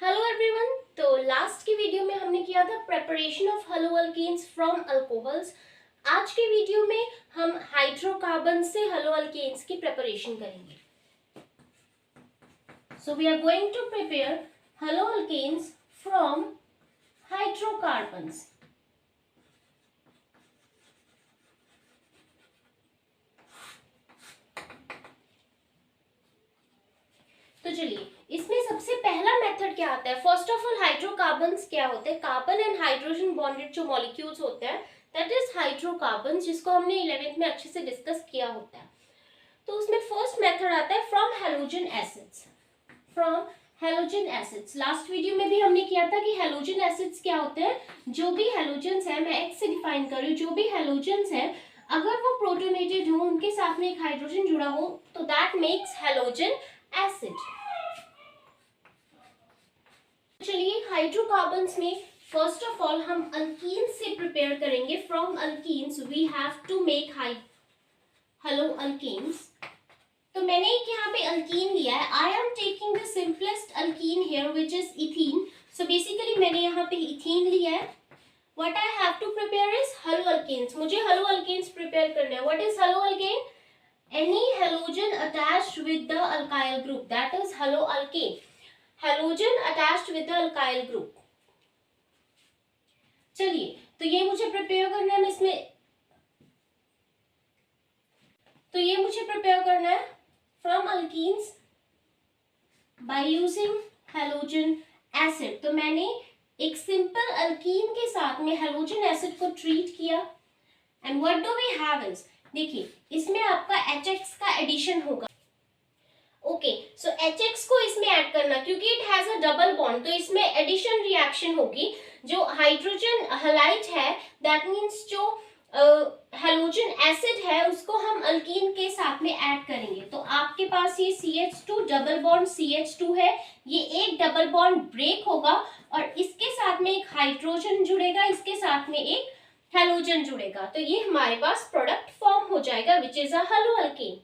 Hello everyone. तो last की video में हमने किया था प्रेपरेशन ऑफ हेलोअल्केन्स फ्रॉम अल्कोहल्स। आज के वीडियो में हम हाइड्रोकार्बन से हेलोअल्केन्स की प्रेपरेशन करेंगे। So we are going to prepare haloalkanes from hydrocarbons. तो चलिए, इसमें सबसे पहला मेथड क्या आता है। फर्स्ट ऑफ ऑल, हाइड्रोकार्बन्स क्या होते हैं? कार्बन एंड हाइड्रोजन बॉन्डेड जो मॉलिक्यूल्स होते हैं दैट इज हाइड्रोकार्बन, जिसको हमने 11th में अच्छे से डिस्कस किया होता है। तो उसमें फर्स्ट मेथड आता है from halogen acids. From halogen acids last video में भी हमने किया था कि हैलोजन एसिड्स क्या होते हैं। जो भी हैलोजन्स है, मैं एक्स से डिफाइन कर रही हूँ, जो भी हैलोजन्स है अगर वो प्रोटोनेटेड हो, उनके साथ में एक हाइड्रोजन जुड़ा हो तो दैट मेक्स हैलोजन एसिड। चलिए, हाइड्रोकार्बन्स में फर्स्ट ऑफ ऑल हम अल्कीन्स से प्रिपेयर करेंगे। From alkenes we have to make halo alkenes. तो मैंने एक यहाँ पे अल्कीन लिया है। I am taking the simplest alkene here which is ethene. So basically मैंने यहाँ पे इथीन लिया है। What I have to prepare is halo alkanes. मुझे हेलो अल्केन्स प्रिपेयर करना है। What is hello alkane? Any halogen attached with the alkyl group, that is haloalkane. Halogen attached with the alkyl group. चलिए, तो ये मुझे prepare करना है। From alkenes by using halogen acid. तो मैंने एक सिंपल अल्कीन के साथ में हैलोजन एसिड को ट्रीट किया। And what do we have is, देखिए इसमें आपका HX का एडिशन होगा। ओके, सो HX को इसमें ऐड करना, क्योंकि it has a double bond, तो इसमें एडिशन रिएक्शन होगी। जो हाइड्रोजन हलाइड है दैट मींस जो हैलोजन एसिड है उसको हम अल्कीन के साथ में ऐड करेंगे। तो आपके पास ये CH2 डबल बॉन्ड CH2 है, ये एक डबल बॉन्ड ब्रेक होगा और इसके साथ में एक हाइड्रोजन जुड़ेगा, इसके साथ में एक हैलोजन जुड़ेगा। तो ये हमारे पास प्रोडक्ट फॉर्म हो जाएगा विच इज अ हेलोअल्केन।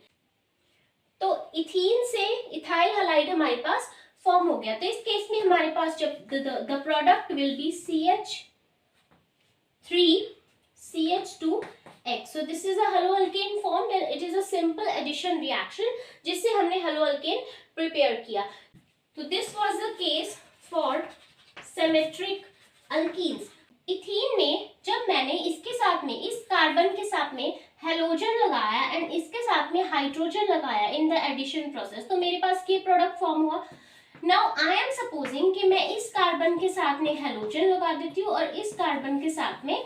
तो इथीन से इथाइल हलाइड हमारे पास फॉर्म हो गया। तो इस केस में हमारे पास जब the product will be CH3CH2X। So this is a haloalkane formed and it is a simple addition reaction जिससे हमने हेलोअल्केन प्रिपेयर किया। तो this was the case for symmetric alkenes. Ethene में जब मैंने इसके साथ में इस कार्बन के साथ में हेलोजन लगाया एंड इसके साथ में हाइड्रोजन लगाया इन द एडिशन प्रोसेस, तो मेरे पास ये प्रोडक्ट फॉर्म हुआ। नाउ आई एम सपोजिंग कि मैं इस कार्बन के साथ में हेलोजन लगा देती हूँ और इस कार्बन के साथ में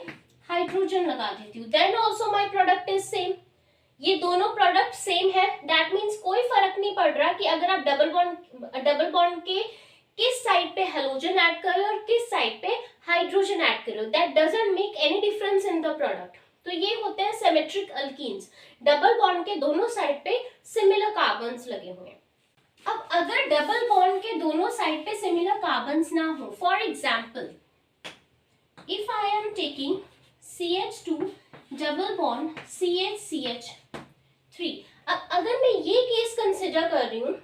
हाइड्रोजन लगा देती हूँ, then also my product is same. ये दोनों प्रोडक्ट सेम है, दैट मीन्स कोई फर्क नहीं पड़ रहा कि अगर आप डबल बॉन्ड के किस साइड पे हेलोजन ऐड कर रहे हो और किस साइड पे हाइड्रोजन ऐड कर रहे हो, that doesn't make any difference in the product. तो ये होते हैं सिमेट्रिक अल्कीन्स, डबल बॉन्ड के दोनों साइड पे सिमिलर कार्बन्स लगे हुए हैं। अब अगर डबल बॉन्ड के दोनों साइड पे सिमिलर कार्बन्स ना हो, for example if I am taking CH2 double bond CH3, अब अगर मैं ये केस कंसिडर कर रही हूँ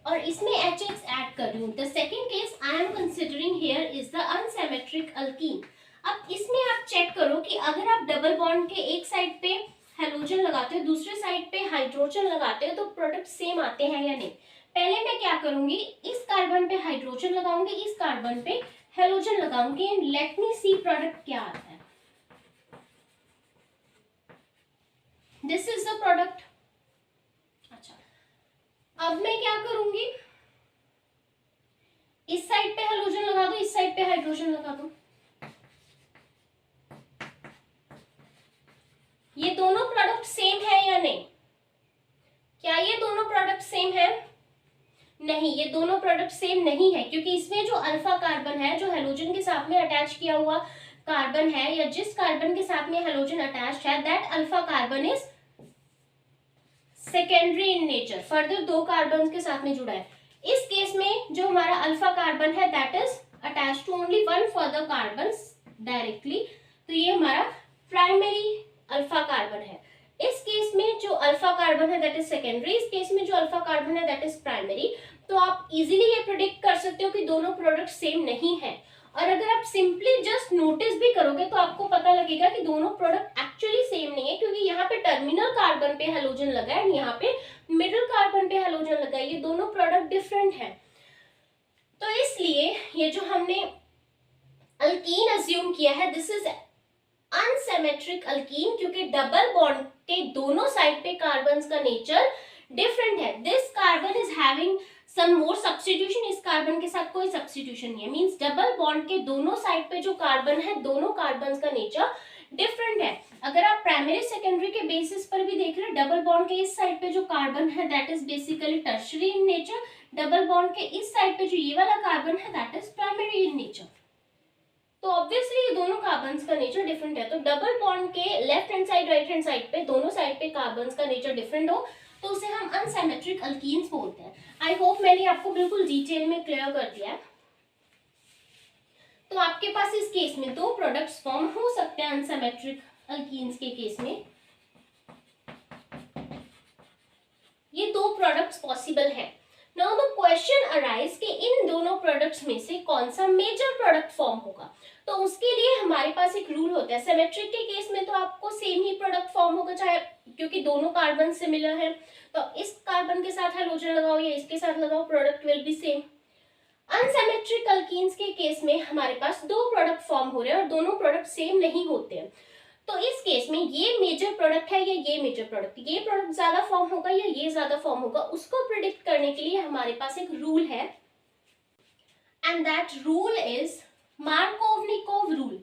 और इसमें HX ऐड कर रही हूँ, the second case I am considering here is the unsymmetric alkyne. अब इसमें आप चेक करो कि अगर आप डबल बॉन्ड के एक साइड पे हेलोजन लगाते हो, दूसरे साइड पे हाइड्रोजन लगाते हो, तो प्रोडक्ट सेम आते हैं या नहीं। पहले मैं क्या करूंगी, इस कार्बन पे हाइड्रोजन लगाऊंगी, इस कार्बन पे हेलोजन लगाऊंगी and let me see product क्या आता है। This is the product. अच्छा, अब मैं क्या करूंगी, इस साइड पे हेलोजन लगा दो, इस साइड पे हाइड्रोजन लगा दो। ये दोनों प्रोडक्ट सेम है या नहीं? क्या ये दोनों प्रोडक्ट सेम है? नहीं, ये दोनों प्रोडक्ट सेम नहीं है, क्योंकि इसमें जो अल्फा कार्बन है, जो हेलोजन के साथ में अटैच किया हुआ कार्बन है या जिस कार्बन के साथ में हेलोजन अटैच्ड है, that alpha carbon is secondary in nature, further दो कार्बन के साथ में जुड़ा है। इस केस में जो हमारा अल्फा कार्बन है that is attached to only one further carbon directly, तो ये हमारा प्राइमरी अल्फा कार्बन है। इस केस में जो अल्फा कार्बन है दैट इज सेकेंडरी, इस केस में जो अल्फा कार्बन है दैट इज प्राइमरी। तो आप इजीली ये प्रेडिक्ट कर सकते हो कि दोनों प्रोडक्ट सेम नहीं है। और अगर आप सिंपली जस्ट नोटिस भी करोगे तो आपको पता लगेगा कि दोनों प्रोडक्ट एक्चुअली सेम नहीं है, क्योंकि यहाँ पे टर्मिनल कार्बन पे हेलोजन लगा है, यहाँ पे मिडिल कार्बन पे हेलोजन लगा है, ये दोनों प्रोडक्ट डिफरेंट है। तो इसलिए ये जो हमने अल्कीन अज्यूम किया है दिस इज अनसिमेट्रिक अल्कीन, क्योंकि डबल बॉन्ड के दोनों साइड पे कार्बन्स का नेचर डिफरेंट है। This carbon is having some more substitution, इस कार्बन के साथ कोई सब्स्टिट्यूशन नहीं है। मींस डबल बॉन्ड के दोनों साइड पे जो कार्बन है दोनों कार्बन्स का नेचर डिफरेंट है। अगर आप प्राइमरी सेकेंडरी के बेसिस पर भी देख रहे हैं, डबल बॉन्ड के इस साइड पे जो कार्बन है that is basically tertiary in nature, double bond के इस साइड पे जो ये वाला कार्बन है that is primary in nature. तो ऑब्वियसली ये दोनों कार्बन्स का नेचर डिफरेंट है। तो डबल बॉन्ड के left hand side right hand side पे दोनों साइड पे कार्बन्स का नेचर डिफरेंट हो तो उसे हम अनसिमेट्रिक अल्कीन्स बोलते हैं। आई होप मैंने आपको बिल्कुल डिटेल में क्लियर कर दिया है। तो आपके पास इस केस में दो प्रोडक्ट्स फॉर्म हो सकते हैं अनसिमेट्रिक अल्कीन्स के केस में। ये दो प्रोडक्ट्स पॉसिबल है। नाउ द क्वेश्चन अराइज कि इन दोनों प्रोडक्ट्स में से कौन सा मेजर प्रोडक्ट फॉर्म होगा। तो उसके लिए हमारे पास एक रूल होता है। सिमेट्रिक के केस में तो आपको सेम ही प्रोडक्ट फॉर्म होगा, चाहे क्योंकि दोनों कार्बन सिमिलर है, तो इस कार्बन के साथ हेलोजन लगाओ या इसके साथ लगाओ product will B same. Unsymmetric alkenes के केस में हमारे पास दो प्रोडक्ट फॉर्म हो रहे हैं और दोनों प्रोडक्ट सेम नहीं होते हैं। तो इस केस में ये मेजर प्रोडक्ट है या ये मेजर प्रोडक्ट, ये प्रोडक्ट ज्यादा फॉर्म होगा या ये ज्यादा फॉर्म होगा, उसको प्रिडिक्ट करने के लिए हमारे पास एक रूल है and that rule is Markovnikov rule.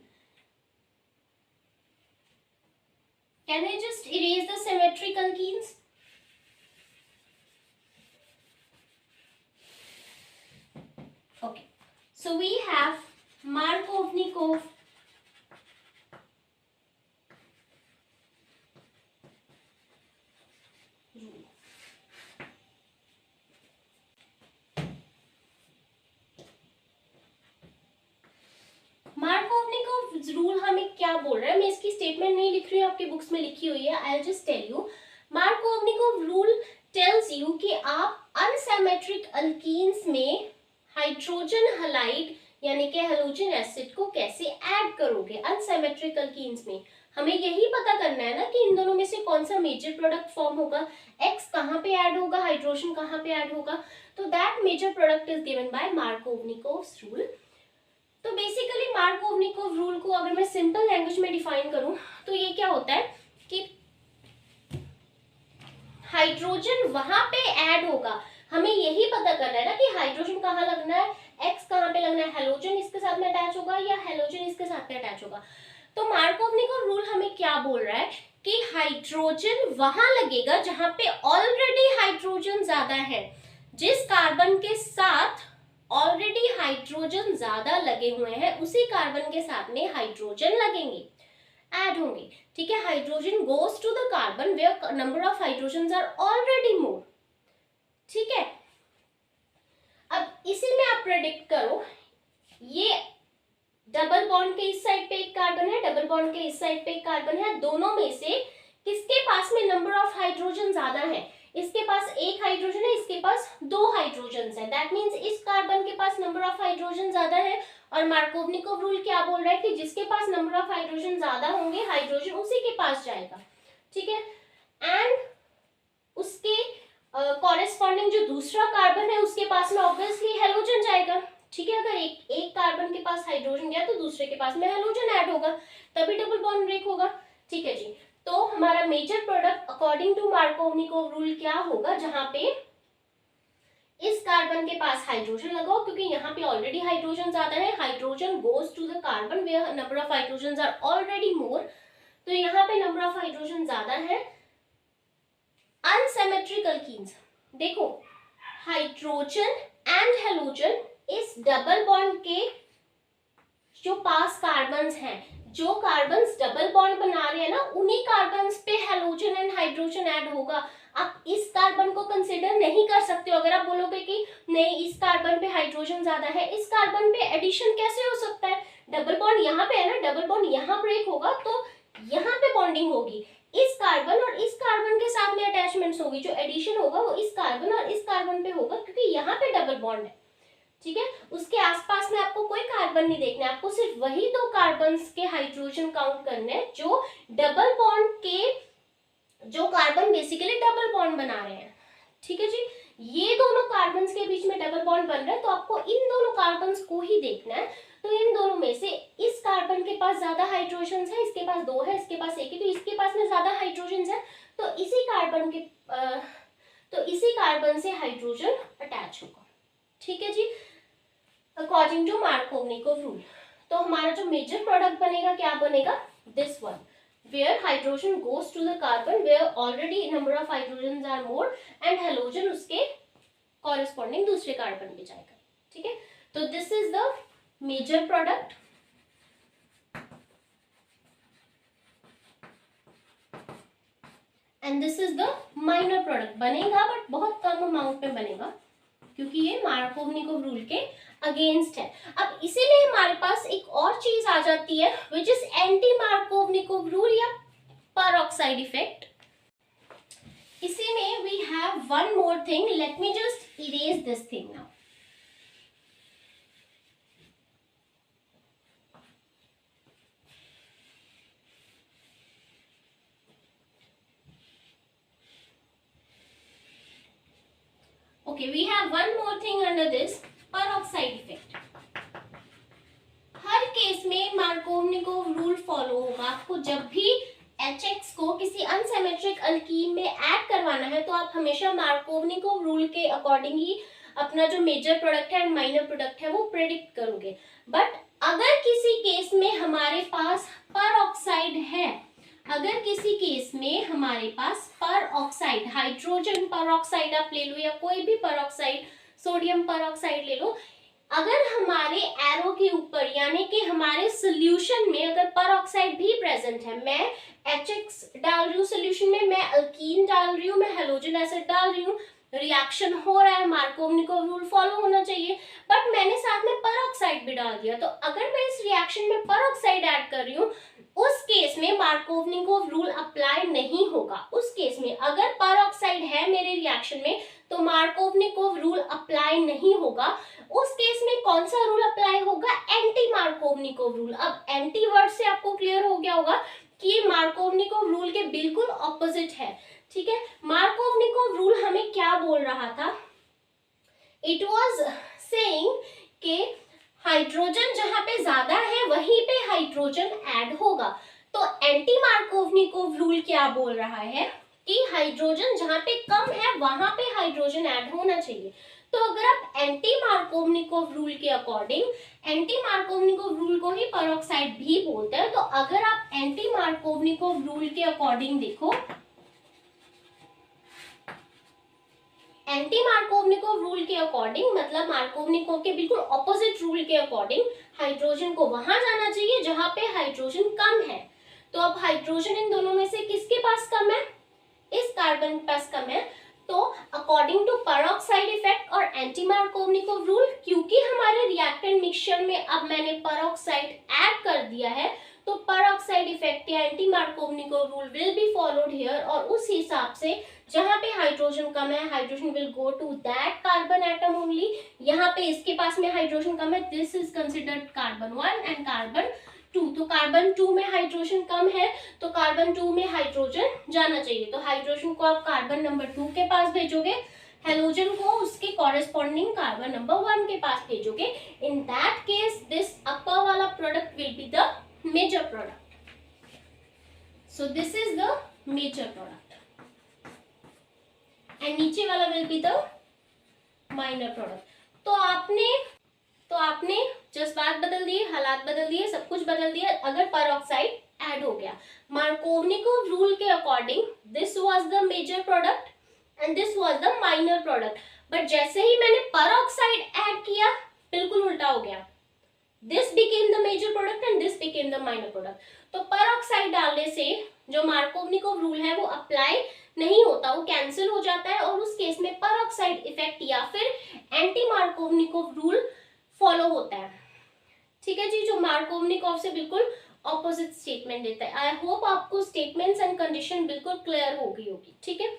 Can I just erase the symmetric alkenes? Okay, so we have Markovnikov rule. Markovnikov rule हमें क्या बोल रहा है, मैं इसकी स्टेटमेंट नहीं लिख रही हूँ, आपकी बुक्स में लिखी हुई है। I will just tell you. Markovnikov rule tells you कि आप अनसिमेट्रिक अल्कीन्स में हाइड्रोजन हलाइड यानी कि हैलोजन एसिड को कैसे ऐड करोगे। अनसिमेट्रिक अल्कीन्स में हमें यही पता करना है ना कि इन दोनों में से कौन सा मेजर प्रोडक्ट फॉर्म होगा, एक्स कहाँ पे ऐड होगा, हाइड्रोजन कहाँ पे ऐड होगा। तो that major product is given by Markovnikov's rule. तो बेसिकली मार्कोवनिकोव रूल को अगर मैं सिंपल लैंग्वेज में डिफाइन करूं तो ये क्या होता है कि हाइड्रोजन वहां पे ऐड होगा, हमें यही पता करना है ना कि हाइड्रोजन कहाँ लगना है, एक्स कहाँ पे लगना है, हैलोजन इसके साथ में अटैच होगा या हैलोजन इसके साथ में अटैच होगा। तो मार्कोवनिकोव रूल हमें क्या बोल रहा है कि हाइड्रोजन वहां लगेगा जहां पे ऑलरेडी हाइड्रोजन ज्यादा है। जिस कार्बन के साथ ऑलरेडी हाइड्रोजन ज्यादा लगे हुए हैं उसी कार्बन के साथ में हाइड्रोजन लगेंगे, ऐड होंगे। ठीक है, hydrogen goes to the carbon where number of hydrogen are already more. ठीक है, अब इसी में आप प्रेडिक्ट करो, ये डबल बॉन्ड के इस साइड पे एक कार्बन है, डबल बॉन्ड के इस साइड पे एक कार्बन है, दोनों में से किसके पास में नंबर ऑफ हाइड्रोजन ज्यादा है। इसके पास एक हाइड्रोजन है, इसके पास दो हाइड्रोजन है, दैट मीन्स इस कार्बन के पास नंबर ऑफ हाइड्रोजन ज्यादा है। और मार्कोवनिकोव रूल क्या बोल रहा है कि जिसके पास नंबर ऑफ हाइड्रोजन ज्यादा होंगे हाइड्रोजन उसी के पास जाएगा। ठीक है, एंड उसके कॉरेस्पॉन्डिंग जो दूसरा कार्बन है उसके पास में ऑब्वियसली हैलोजन जाएगा। ठीक है, अगर एक कार्बन के पास हाइड्रोजन गया तो दूसरे के पास में हैलोजन ऐड होगा, तभी डबल बॉन्ड ब्रेक होगा। ठीक है जी, तो हमारा major product according to Markovnikov rule क्या होगा, जहां पे इस कार्बन के पास हाइड्रोजन लगाओ क्योंकि यहाँ पे ऑलरेडी हाइड्रोजन ज्यादा है, hydrogen goes to the carbon where number of hydrogen are already more, तो यहाँ पे नंबर ऑफ हाइड्रोजन ज्यादा है। अनसिमेट्रिक अल्कीन्स देखो, हाइड्रोजन एंड हैलोजन इस डबल बॉन्ड के जो पास कार्बन्स हैं, जो कार्बन्स डबल बॉन्ड बना रहे हैं ना, उन्हीं कार्बन्स पे हैलोजन एंड हाइड्रोजन ऐड होगा। आप इस कार्बन को कंसीडर नहीं कर सकते हो। अगर आप बोलोगे कि नहीं इस कार्बन पे हाइड्रोजन ज्यादा है, इस कार्बन पे एडिशन कैसे हो सकता है, डबल बॉन्ड यहाँ पे है ना, डबल बॉन्ड यहाँ ब्रेक होगा तो यहाँ पे बॉन्डिंग होगी, इस कार्बन और इस कार्बन के साथ में बॉन्ड है, ठीक है। उसके आसपास में आपको कोई कार्बन नहीं देखना है, आपको सिर्फ वही दो कार्बन्स के हाइड्रोजन काउंट करने हैं जो डबल बॉन्ड के, जो कार्बन बेसिकली डबल बॉन्ड बना रहे हैं, ठीक है जी। ये दोनों कार्बन्स के बीच में डबल बॉन्ड बन रहा है, तो आपको इन दोनों कार्बन्स को ही देखना है। तो इन दोनों में से इस कार्बन के पास ज्यादा हाइड्रोजन है, इसके पास 2 है, इसके पास 1 है, तो इसके पास में ज्यादा हाइड्रोजन है, तो इसी कार्बन से हाइड्रोजन अटैच होगा, ठीक है जी, अकॉर्डिंग टू मार्कोवनिकोव रूल। तो हमारा जो मेजर प्रोडक्ट बनेगा क्या बनेगा, this one, where hydrogen goes to the carbon where already number of hydrogens are more and halogen उसके corresponding दूसरे कार्बन पे जाएगा, ठीक है। तो this is the major product and this is the minor product। बनेगा बट बहुत कम amount में बनेगा क्योंकि ये मार्कोवनिकोव रूल के अगेंस्ट है। अब इसी में हमारे पास एक और चीज आ जाती है which is anti Markovnikov rule या peroxide effect। इसी में we have one more thing, let me just erase this thing now। Okay, we have one more thing under this peroxide effect। Her case में Markovnikov rule follow होगा। आपको जब भी HX को किसी अनसिमेट्रिक अल्कीन में ऐड करवाना है तो आप हमेशा मार्कोवनिकोव रूल के अकॉर्डिंग ही अपना जो मेजर प्रोडक्ट है एंड माइनर प्रोडक्ट है वो प्रेडिक्ट करोगे। बट अगर किसी केस में हमारे पास परऑक्साइड है, अगर किसी केस में हमारे पास परऑक्साइड, हाइड्रोजन परऑक्साइड आप ले लो या कोई भी परऑक्साइड, सोडियम परऑक्साइड ले लो, अगर हमारे एरो के ऊपर यानी कि हमारे सोल्यूशन में अगर परऑक्साइड भी प्रेजेंट है, मैं HX डाल रही हूँ सोल्यूशन में, मैं अल्कीन डाल रही हूँ, मैं हैलोजन एसिड डाल रही हूँ, रिएक्शन हो रहा है, मार्कोवनिकोव रूल फॉलो होना चाहिए, बट मैंने साथ में परऑक्साइड भी डाल दिया। तो अगर मैं इस रिएक्शन में परऑक्साइड ऐड कर रही हूँ उस केस में मार्कोवनिकोव रूल अप्लाई नहीं होगा। उस केस में अगर परऑक्साइड है मेरे रिएक्शन में तो मार्कोवनिकोव रूल अप्लाई नहीं होगा। उस केस में कौन सा रूल अप्लाई होगा, एंटी मार्कोवनिकोव रूल। अब एंटी वर्ड से आपको क्लियर हो गया होगा कि मार्कोवनिकोव रूल के बिल्कुल ऑपोजिट है, ठीक है। मार्कोवनिकोव रूल हमें क्या बोल रहा था, इट वाज सेइंग कि हाइड्रोजन जहां पे ज्यादा है वहीं पे हाइड्रोजन ऐड होगा। तो एंटी मार्कोवनिकोव रूल क्या बोल रहा है कि हाइड्रोजन जहां पे कम है वहां पे हाइड्रोजन ऐड होना चाहिए। तो अगर आप एंटी मार्कोवनिकोव रूल के अकॉर्डिंग, एंटी मार्कोवनिकोव रूल को ही परऑक्साइड भी बोलते हैं, तो अगर आप एंटी मार्कोवनिकोव रूल के अकॉर्डिंग देखो, एंटी मार्कोवनिकोव रूल के अकॉर्डिंग मतलब मार्कोवनिकोव के बिल्कुल ऑपोजिट रूल के अकॉर्डिंग हाइड्रोजन को वहां जाना चाहिए जहां पे हाइड्रोजन कम है। तो अब हाइड्रोजन इन दोनों में से किसके पास कम है, इस कार्बन के पास कम है। तो अकॉर्डिंग टू परऑक्साइड इफेक्ट और एंटी मार्कोवनिकोव रूल, क्योंकि हमारे रिएक्टेंट मिक्सचर में अब मैंने परऑक्साइड ऐड कर दिया है तो परऑक्साइड इफेक्ट या anti Markovnikov rule will be followed here, और उस हिसाब से जहां पे हाइड्रोजन कम है hydrogen will go to that carbon atom only. यहाँ पे इसके पास में हाइड्रोजन कम है, this is considered carbon 1 and carbon 2। तो कार्बन 2 में हाइड्रोजन कम है तो कार्बन 2 में हाइड्रोजन जाना चाहिए। तो हाइड्रोजन को आप कार्बन नंबर 2 के पास भेजोगे, हेलोजन को उसके कॉरेस्पॉन्डिंग कार्बन नंबर 1 के पास भेजोगे। In that case this upper वाला product will be the major product। So this is the major product and नीचे वाला will be the minor product। तो आपने जज्बात बदल दिए, हालात बदल दिए, सब कुछ बदल दिया अगर परऑक्साइड ऐड हो गया। मार्कोवनिकोव रूल के according this was the major product and this was the minor product, but जैसे ही मैंने परऑक्साइड ऐड किया बिल्कुल उल्टा हो गया, this became the major product and this became the minor product। तो परऑक्साइड डालने से जो मार्कोवनिकोव रूल है वो अप्लाई नहीं होता, वो कैंसिल हो जाता है और उस केस में परऑक्साइड इफेक्ट या फिर एंटी मार्कोवनिकोव रूल फॉलो होता है, ठीक है जी, जो मार्कोवनिकोव से बिल्कुल ऑपोजिट स्टेटमेंट देता है। आई होप आपको स्टेटमेंट्स एंड कंडीशन बिल्कुल क्लियर हो गई होगी, ठीक है।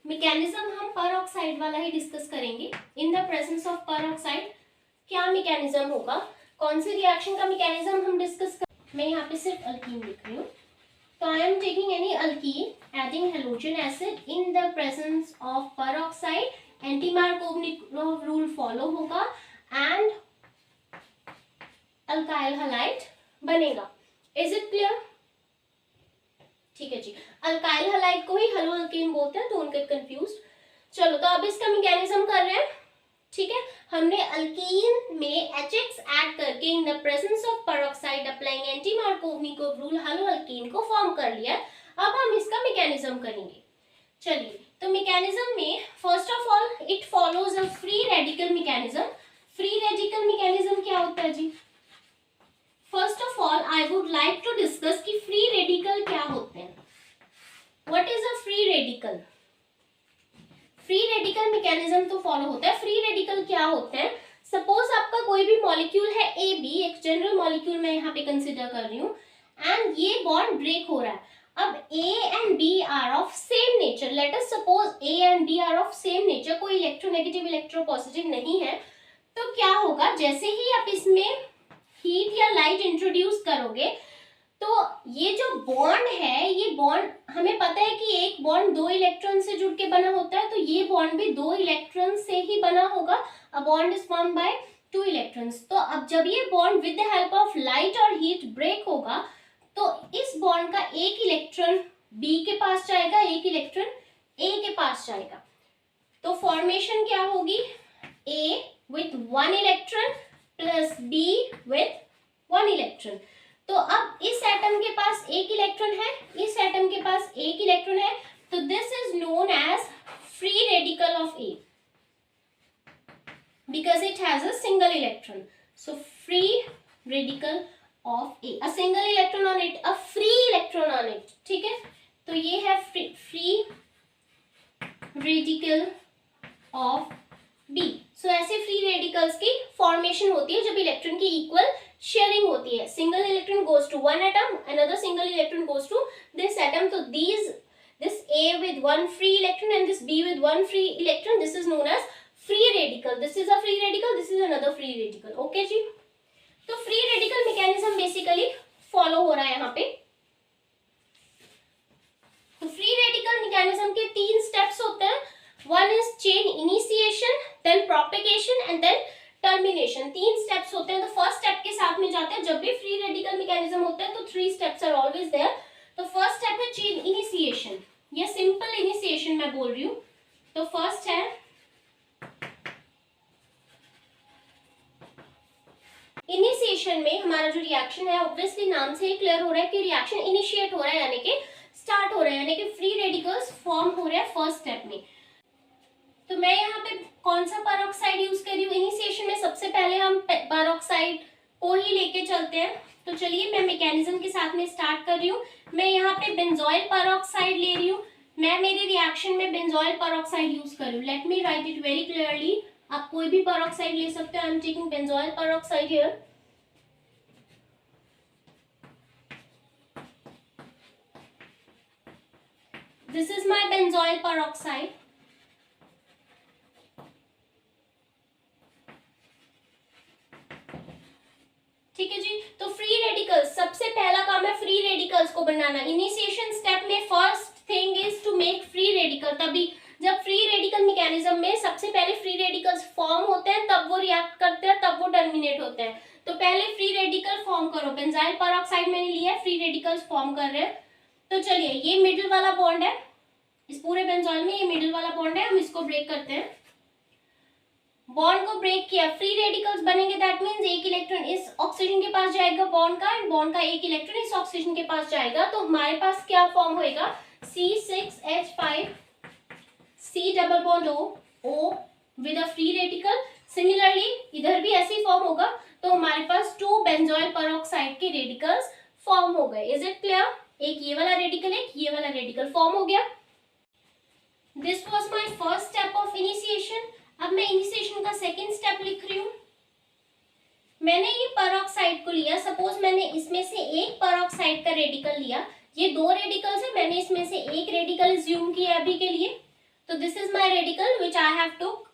मैकेनिज्म हम परऑक्साइड वाला ही डिस्कस करेंगे। In the presence of peroxide क्या मैकेनिज्म होगा, कौन सी रिएक्शन का मैकेनिज्म हम डिस्कस कर। मैं यहाँ पे सिर्फ अल्कीन लिख रही हूँ। तो आई am taking any alkyne adding halogen acid in the presence of peroxide, anti-Markov rule follow होगा एंड अल्काइल हैलाइड बनेगा। Is it clear? ठीक है जी, अल्काइल हैलाइड को ही हेलो अल्केन बोलते हैं, तो उनके कंफ्यूज। चलो तो अब इसका मैकेनिज्म कर रहे हैं। ठीक है, हमने अल्कीन में HX ऐड करके in the presence of peroxide applying anti-Markov rule hello alkane को फॉर्म कर लिया। अब हम इसका मैकेनिज्म करेंगे। चलिए, तो मैकेनिज्म में first of all it follows a free radical mechanism. Free radical mechanism क्या होता है जी? First of all I would like to discuss कि फ्री रेडिकल क्या होते हैं। What is a free radical? Free radical mechanism तो फॉलो होता है। फ्री रेडिकल क्या होते हैं? सपोज आपका कोई भी मॉलिक्यूल है AB, एक जनरल मॉलिक्यूल मैं यहाँ पे कंसिडर कर रही हूँ, एंड ये बॉन्ड ब्रेक हो रहा है। अब A and B are of same nature. Let us suppose A and B are of same nature, कोई इलेक्ट्रोनेगेटिव इलेक्ट्रोपॉजिटिव नहीं है, तो क्या होगा, जैसे ही आप इसमें हीट या लाइट इंट्रोड्यूस करोगे तो ये जो बॉन्ड है, ये बॉन्ड हमें पता है कि एक बॉन्ड 2 इलेक्ट्रॉन से जुड़ के बना होता है, तो ये बॉन्ड भी 2 इलेक्ट्रॉन से ही बना होगा। A bond is formed by 2 electrons. तो अब जब ये bond with the help of light और हीट ब्रेक होगा, तो इस बॉन्ड का एक इलेक्ट्रॉन B के पास जाएगा, एक इलेक्ट्रॉन A के पास जाएगा। तो फॉर्मेशन क्या होगी? A with 1 electron plus B with 1 electron. तो अब इस एटम के पास एक इलेक्ट्रॉन है, इस एटम के पास एक इलेक्ट्रॉन है, तो this is known as free radical of A because it has a single electron. So free radical of A, a single electron on it, a free electron on it. ठीक है, तो ये है free radical of B. So ऐसे free radicals की formation होती है जब इलेक्ट्रॉन की इक्वल शेयरिंग होती है। Single electron goes to one atom, another single electron goes to this atom. तो this A with 1 free electron and this B with 1 free electron, this is known as free radical. This is a free radical, this is another free radical. Okay जी, तो free radical mechanism basically follow हो रहा है यहाँ पे। तो free radical mechanism के 3 steps होते हैं। One is chain initiation, then propagation and then termination. 3 steps होते हैं। तो फर्स्ट स्टेप के साथ में जाते हैं। जब भी फ्री रेडिकल मैकेनिज्म होता है तो 3 स्टेप्स आर ऑलवेज देयर। तो फर्स्ट स्टेप है चेन इनिशिएशन, या सिंपल इनिशिएशन मैं बोल रही हूँ। तो फर्स्ट है इनिशिएशन में हमारा जो रिएक्शन है, ऑब्वियसली नाम से ही क्लियर हो रहा है कि रिएक्शन इनिशिएट हो रहा है, यानी कि स्टार्ट हो रहा है, यानी कि फ्री रेडिकल्स फॉर्म हो रहे हैं फर्स्ट स्टेप में। तो मैं यहाँ पे कौन सा पेरोक्साइड यूज कर रही हूँ इनिशिएशन में? सबसे पहले हम पेरोक्साइड को ही लेके चलते हैं। तो चलिए मैं मैकेनिज्म के साथ में स्टार्ट कर रही हूँ। मैं यहाँ पे बेंजोइल पेरोक्साइड ले रही हूँ। मैं मेरे रिएक्शन में बेंजोइल पेरोक्साइड यूज कर रही हूँ। Let me right it very clearly. आप कोई भी पेरोक्साइड ले सकते हो। आई am taking benzoyl peroxide here. This is my benzoyl peroxide. ठीक है जी, तो फ्री रेडिकल्स, सबसे पहला काम है फ्री रेडिकल्स को बनाना। इनिशिएशन स्टेप में first thing is to make free radical. तभी जब फ्री रेडिकल मैकेनिज्म में सबसे पहले फ्री रेडिकल्स फॉर्म होते हैं, तब वो रिएक्ट करते हैं, तब वो टर्मिनेट होते हैं। तो पहले फ्री रेडिकल फॉर्म करो। बेंजाइल पेरोक्साइड मैंने लिया है, फ्री रेडिकल्स फॉर्म कर रहे हैं। तो चलिए, ये मिडिल वाला बॉन्ड है, इस पूरे बेंजोइल में ये मिडिल वाला बॉन्ड है, हम इसको ब्रेक करते हैं। बॉन्ड को ब्रेक किया, फ्री रेडिकल्स बनेंगे। दैट मींस एक इलेक्ट्रॉन इस ऑक्सीजन के पास जाएगा बॉन्ड का, एंड बॉन्ड का एक इलेक्ट्रॉन इस ऑक्सीजन के पास जाएगा। तो हमारे पास क्या फॉर्म होएगा? C6H5 C double bond O with a free radical. Similarly इधर भी ऐसे ही फॉर्म होगा। तो हमारे पास 2 बेंजोइल पेरोक्साइड के रेडिकल्स फॉर्म हो गए। Is it clear? एक ये वाला रेडिकल, एक ये वाला रेडिकल फॉर्म हो गया। This was my first step of initiation. अब मैं इनिशिएशन का सेकेंड स्टेप लिख रही हूँ। मैंने ये पेरोक्साइड को लिया, सपोज मैंने इसमें से एक पेरोक्साइड का रेडिकल लिया, ये 2 रेडिकल्स है, मैंने इसमें से एक रेडिकल अज्यूम किया अभी के लिए, तो this is my radical which I have took.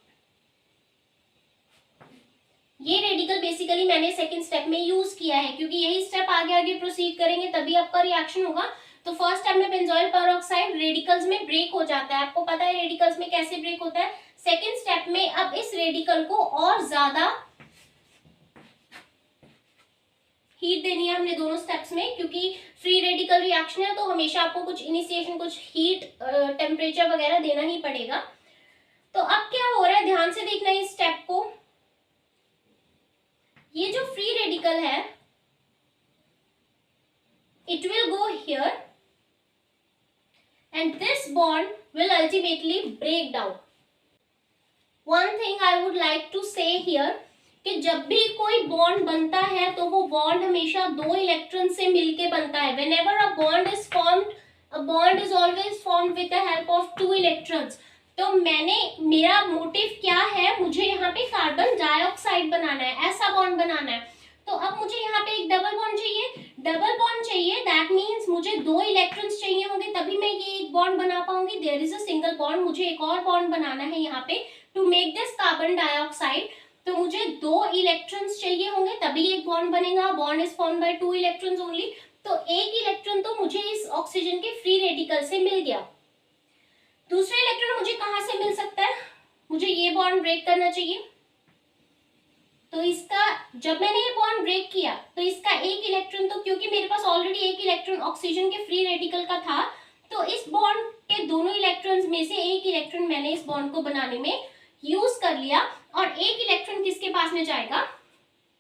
ये रेडिकल बेसिकली मैंने सेकंड स्टेप में यूज किया है, क्योंकि यही स्टेप आगे आगे प्रोसीड करेंगे तभी आपका रिएक्शन होगा। तो फर्स्ट स्टेप में बेंजोइल पेरोक्साइड रेडिकल्स में ब्रेक हो जाता है, आपको पता है रेडिकल्स में कैसे ब्रेक होता है। सेकंड स्टेप में अब इस रेडिकल को और ज्यादा हीट देनी है हमने दोनों स्टेप्स में, क्योंकि फ्री रेडिकल रिएक्शन है तो हमेशा आपको कुछ इनिशिएशन, कुछ हीट टेम्परेचर वगैरह देना ही पड़ेगा। तो अब क्या हो रहा है, ध्यान से देखना इस स्टेप को। ये जो फ्री रेडिकल है it will go here and this bond will ultimately break down. One thing I would like to say here कि जब भी कोई बॉन्ड बनता है तो वो बॉन्ड हमेशा 2 इलेक्ट्रॉन से मिलके बनता है। Whenever a bond is formed, a bond is always formed with the help of 2 electrons. तो मेरा मोटिव क्या है, मुझे यहाँ पे कार्बन डाइऑक्साइड बनाना है, ऐसा बॉन्ड बनाना है। तो अब मुझे यहाँ पे एक डबल बॉन्ड चाहिए, डबल बॉन्ड चाहिए, दैट मीन्स मुझे 2 इलेक्ट्रॉन्स चाहिए होंगे तभी मैं ये एक बॉन्ड बना पाऊंगी। There is a single bond, मुझे एक और बॉन्ड बनाना है यहाँ पे to make this carbon dioxide. तो मुझे 2 इलेक्ट्रॉन्स चाहिए होंगे तभी एक बॉन्ड बनेगा। Bond is formed by 2 electrons only. तो एक इलेक्ट्रॉन तो मुझे इस ऑक्सीजन के फ्री रेडिकल से मिल गया। दूसरा इलेक्ट्रॉन मुझे कहां से मिल सकता है, मुझे ये बॉन्ड ब्रेक करना चाहिए। तो इसका जब मैंने ये बॉन्ड ब्रेक किया तो इसका एक इलेक्ट्रॉन, तो क्योंकि मेरे पास ऑलरेडी एक इलेक्ट्रॉन ऑक्सीजन के फ्री रेडिकल का था, तो इस बॉन्ड के दोनों इलेक्ट्रॉन्स में से एक इलेक्ट्रॉन मैंने इस बॉन्ड को बनाने में यूज कर लिया। और एक इलेक्ट्रॉन किसके पास में जाएगा,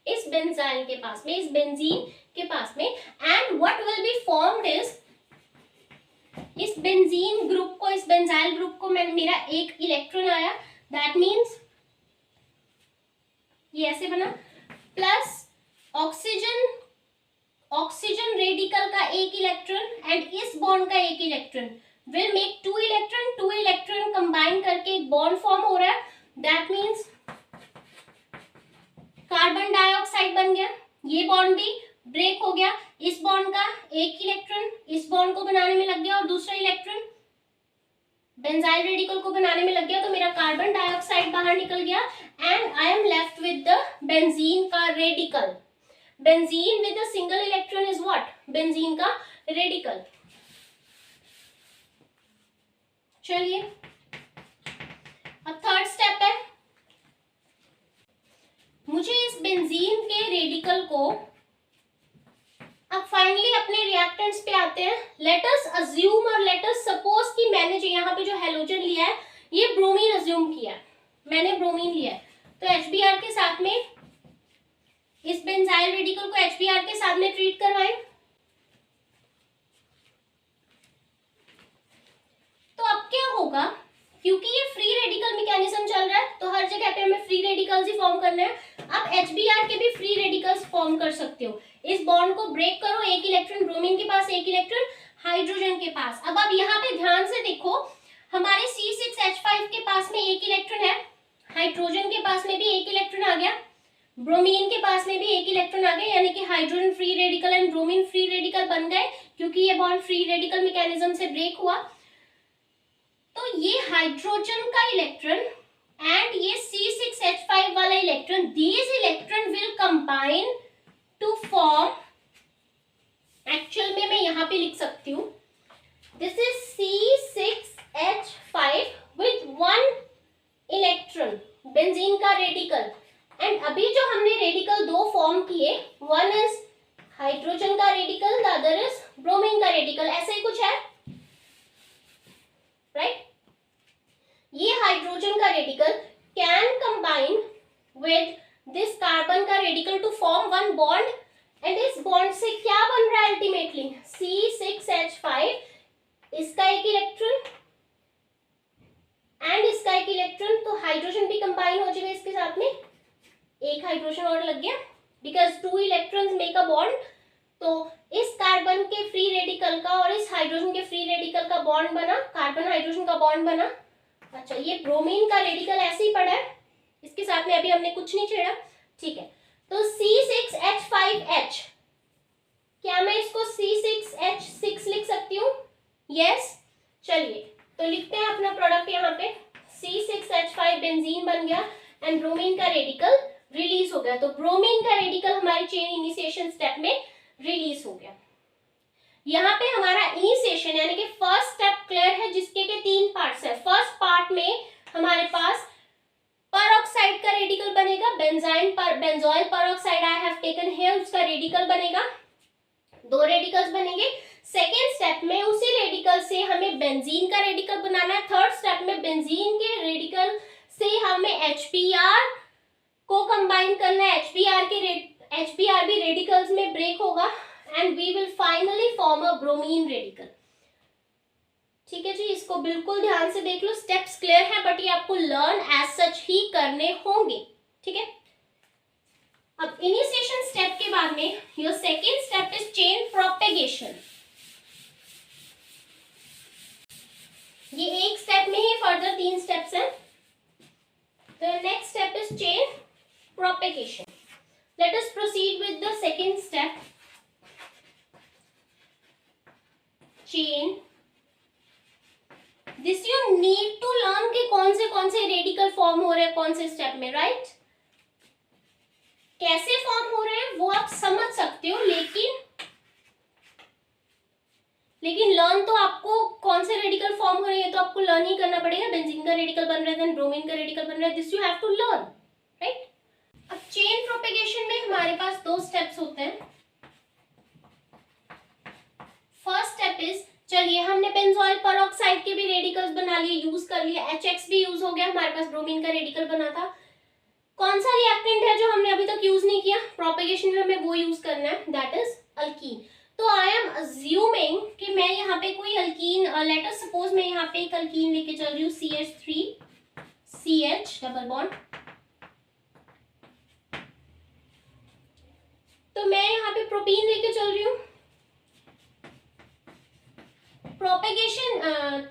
इस बेंजाइल के पास में, इस बेंजीन के पास में। And what will be formed is, इस बेंजीन ग्रुप को, इस बेंजाइल ग्रुप को मेरा एक इलेक्ट्रॉन आया, दैट मीन्स ये ऐसे बना, प्लस ऑक्सीजन रेडिकल का एक इलेक्ट्रॉन एंड इस बॉन्ड का एक electron will make 2 electron. 2 electron combine करके एक बॉन्ड फॉर्म हो रहा है, दैट मीन्स कार्बन डाइऑक्साइड बन गया। ये बॉन्ड भी ब्रेक हो गया, इस बॉन्ड का एक इलेक्ट्रॉन इस बॉन्ड को बनाने में लग गया और दूसरा इलेक्ट्रॉन बेंजाइल रेडिकल को बनाने में लग गया। तो मेरा कार्बन डाइऑक्साइड बाहर निकल गया and I am left with the benzene का radical. Benzene with a single electron is what, benzene का रेडिकल। चलिए अब थर्ड स्टेप है, मुझे इस बेंजीन के रेडिकल को, अब फाइनली अपने रिएक्टेंट्स पे आते हैं। लेट अस अज्यूम और लेट अस सपोज कि मैंने जो यहाँ पे जो हैलोजन लिया है ये ब्रोमीन अज्यूम किया है, मैंने ब्रोमीन लिया है। तो HBr के साथ में इस बेंजाइल रेडिकल को HBr के साथ में ट्रीट करवाएं। तो अब क्या होगा, क्योंकि ये फ्री रेडिकल मैकेनिज्म चल रहा है तो हर जगह पे हमें फ्री रेडिकल्स ही फॉर्म करना है। अब HBr के भी फ्री रेडिकल्स फॉर्म कर सकते हो। इस बॉन्ड को ब्रेक करो, एक इलेक्ट्रॉन ब्रोमीन के पास, एक इलेक्ट्रॉन हाइड्रोजन के पास। अब आप यहाँ पे ध्यान से देखो, हमारे C6H5 के पास में एक इलेक्ट्रॉन है, हाइड्रोजन के पास में भी एक इलेक्ट्रॉन आ गया, ब्रोमीन के पास में भी एक इलेक्ट्रॉन आ गया, यानी कि hydrogen free radical and bromine free radical बन गए क्योंकि ये बॉन्ड फ्री रेडिकल मैकेनिज्म से ब्रेक हुआ। तो ये हाइड्रोजन का इलेक्ट्रॉन एंड ये C6H5 वाला electron, these electron will combine to form, actual में मैं यहाँ पे लिख सकती हूँ, this is C6H5 with 1 electron, benzene का रेडिकल। एंड अभी जो हमने रेडिकल 2 फॉर्म किए, वन इज हाइड्रोजन का radical, the other is bromine का रेडिकल, ऐसे ही कुछ है, राइट? ये हाइड्रोजन का radical can combine with this carbon का radical to form 1 bond and इस बॉन्ड से क्या बन रहा है अल्टीमेटली, C6H5, इसका एक इलेक्ट्रॉन एंड इसका एक इलेक्ट्रॉन, तो हाइड्रोजन भी कंबाइन हो जाएगा इसके साथ में, एक हाइड्रोजन और लग गया because 2 electrons make a bond. तो इस कार्बन के फ्री रेडिकल का और इस हाइड्रोजन के फ्री रेडिकल का बॉन्ड बना, कार्बन हाइड्रोजन का बॉन्ड बना। अच्छा, ये ब्रोमीन का रेडिकल ऐसे ही पड़ा है, इसके साथ में अभी हमने कुछ नहीं छेड़ा, ठीक है। तो C6H5H क्या मैं इसको C6H6 लिख सकती हूँ? यस। चलिए तो लिखते हैं अपना प्रोडक्ट यहाँ पे, C6H5 बेंजीन बन गया एंड ब्रोमीन का रेडिकल रिलीज हो गया। तो ब्रोमीन का रेडिकल हमारी चेन इनिशिएशन स्टेप में रिलीज हो गया। यहाँ पे हमारा इनिशिएशन यानी कि फर्स्ट स्टेप क्लियर है, जिसके के 3 पार्ट्स है। फर्स्ट पार्ट में हमारे पास परऑक्साइड का रेडिकल बनेगा, benzoyl peroxide I have taken here, उसका रेडिकल बनेगा, 2 रेडिकल्स बनेंगे। सेकेंड स्टेप में उसी रेडिकल से हमें बेंजीन का रेडिकल बनाना है। थर्ड स्टेप में बेंजीन के रेडिकल से हमें HBr को कंबाइन करना है। HBr भी रेडिकल्स में ब्रेक होगा and we will finally form a bromine radical. ठीक है जी, इसको बिल्कुल ध्यान से देख लो, स्टेप्स क्लियर है बट ये आपको लर्न एज सच ही करने होंगे। ठीक है, अब इनिशिएशन स्टेप के बाद में your second step is chain propagation. ये एक स्टेप में ही फर्दर 3 स्टेप्स हैं। तो next step is chain propagation. Let us proceed with the second step, chain. This you need to learn कि कौन से रेडिकल फॉर्म हो रहे हैं कौन से स्टेप में, राइट? कैसे फॉर्म हो रहे हैं वो आप समझ सकते हो, लेकिन लर्न तो आपको कौन से रेडिकल फॉर्म हो रहे हैं तो आपको लर्न ही करना पड़ेगा। बेंजीन का रेडिकल बन रहा है, देन ब्रोमीन का रेडिकल बन रहा है, this you have to learn, right? अब चेन प्रोपेगेशन में हमारे पास 2 स्टेप्स होते हैं। फर्स्ट स्टेप इज, चलिए हमने बेंजोइल परऑक्साइड के भी रेडिकल्स बना लिए, यूज कर लिए, HX भी यूज हो गया, हमारे पास ब्रोमीन का रेडिकल बना था। कौन सा रिएक्टेंट है जो हमने अभी तक यूज नहीं किया? प्रोपेगेशन में हमें वो यूज करना है, दैट इज अल्कीन। तो आई एम अज्यूमिंग कि मैं यहाँ पे कोई अल्कीन, लेट अस सपोज मैं यहाँ पे एक अल्कीन लेके चल रही हूँ, CH3CH डबल बॉन्ड। तो मैं यहाँ पे प्रोपीन लेके चल रही हूँ। प्रोपेगेशन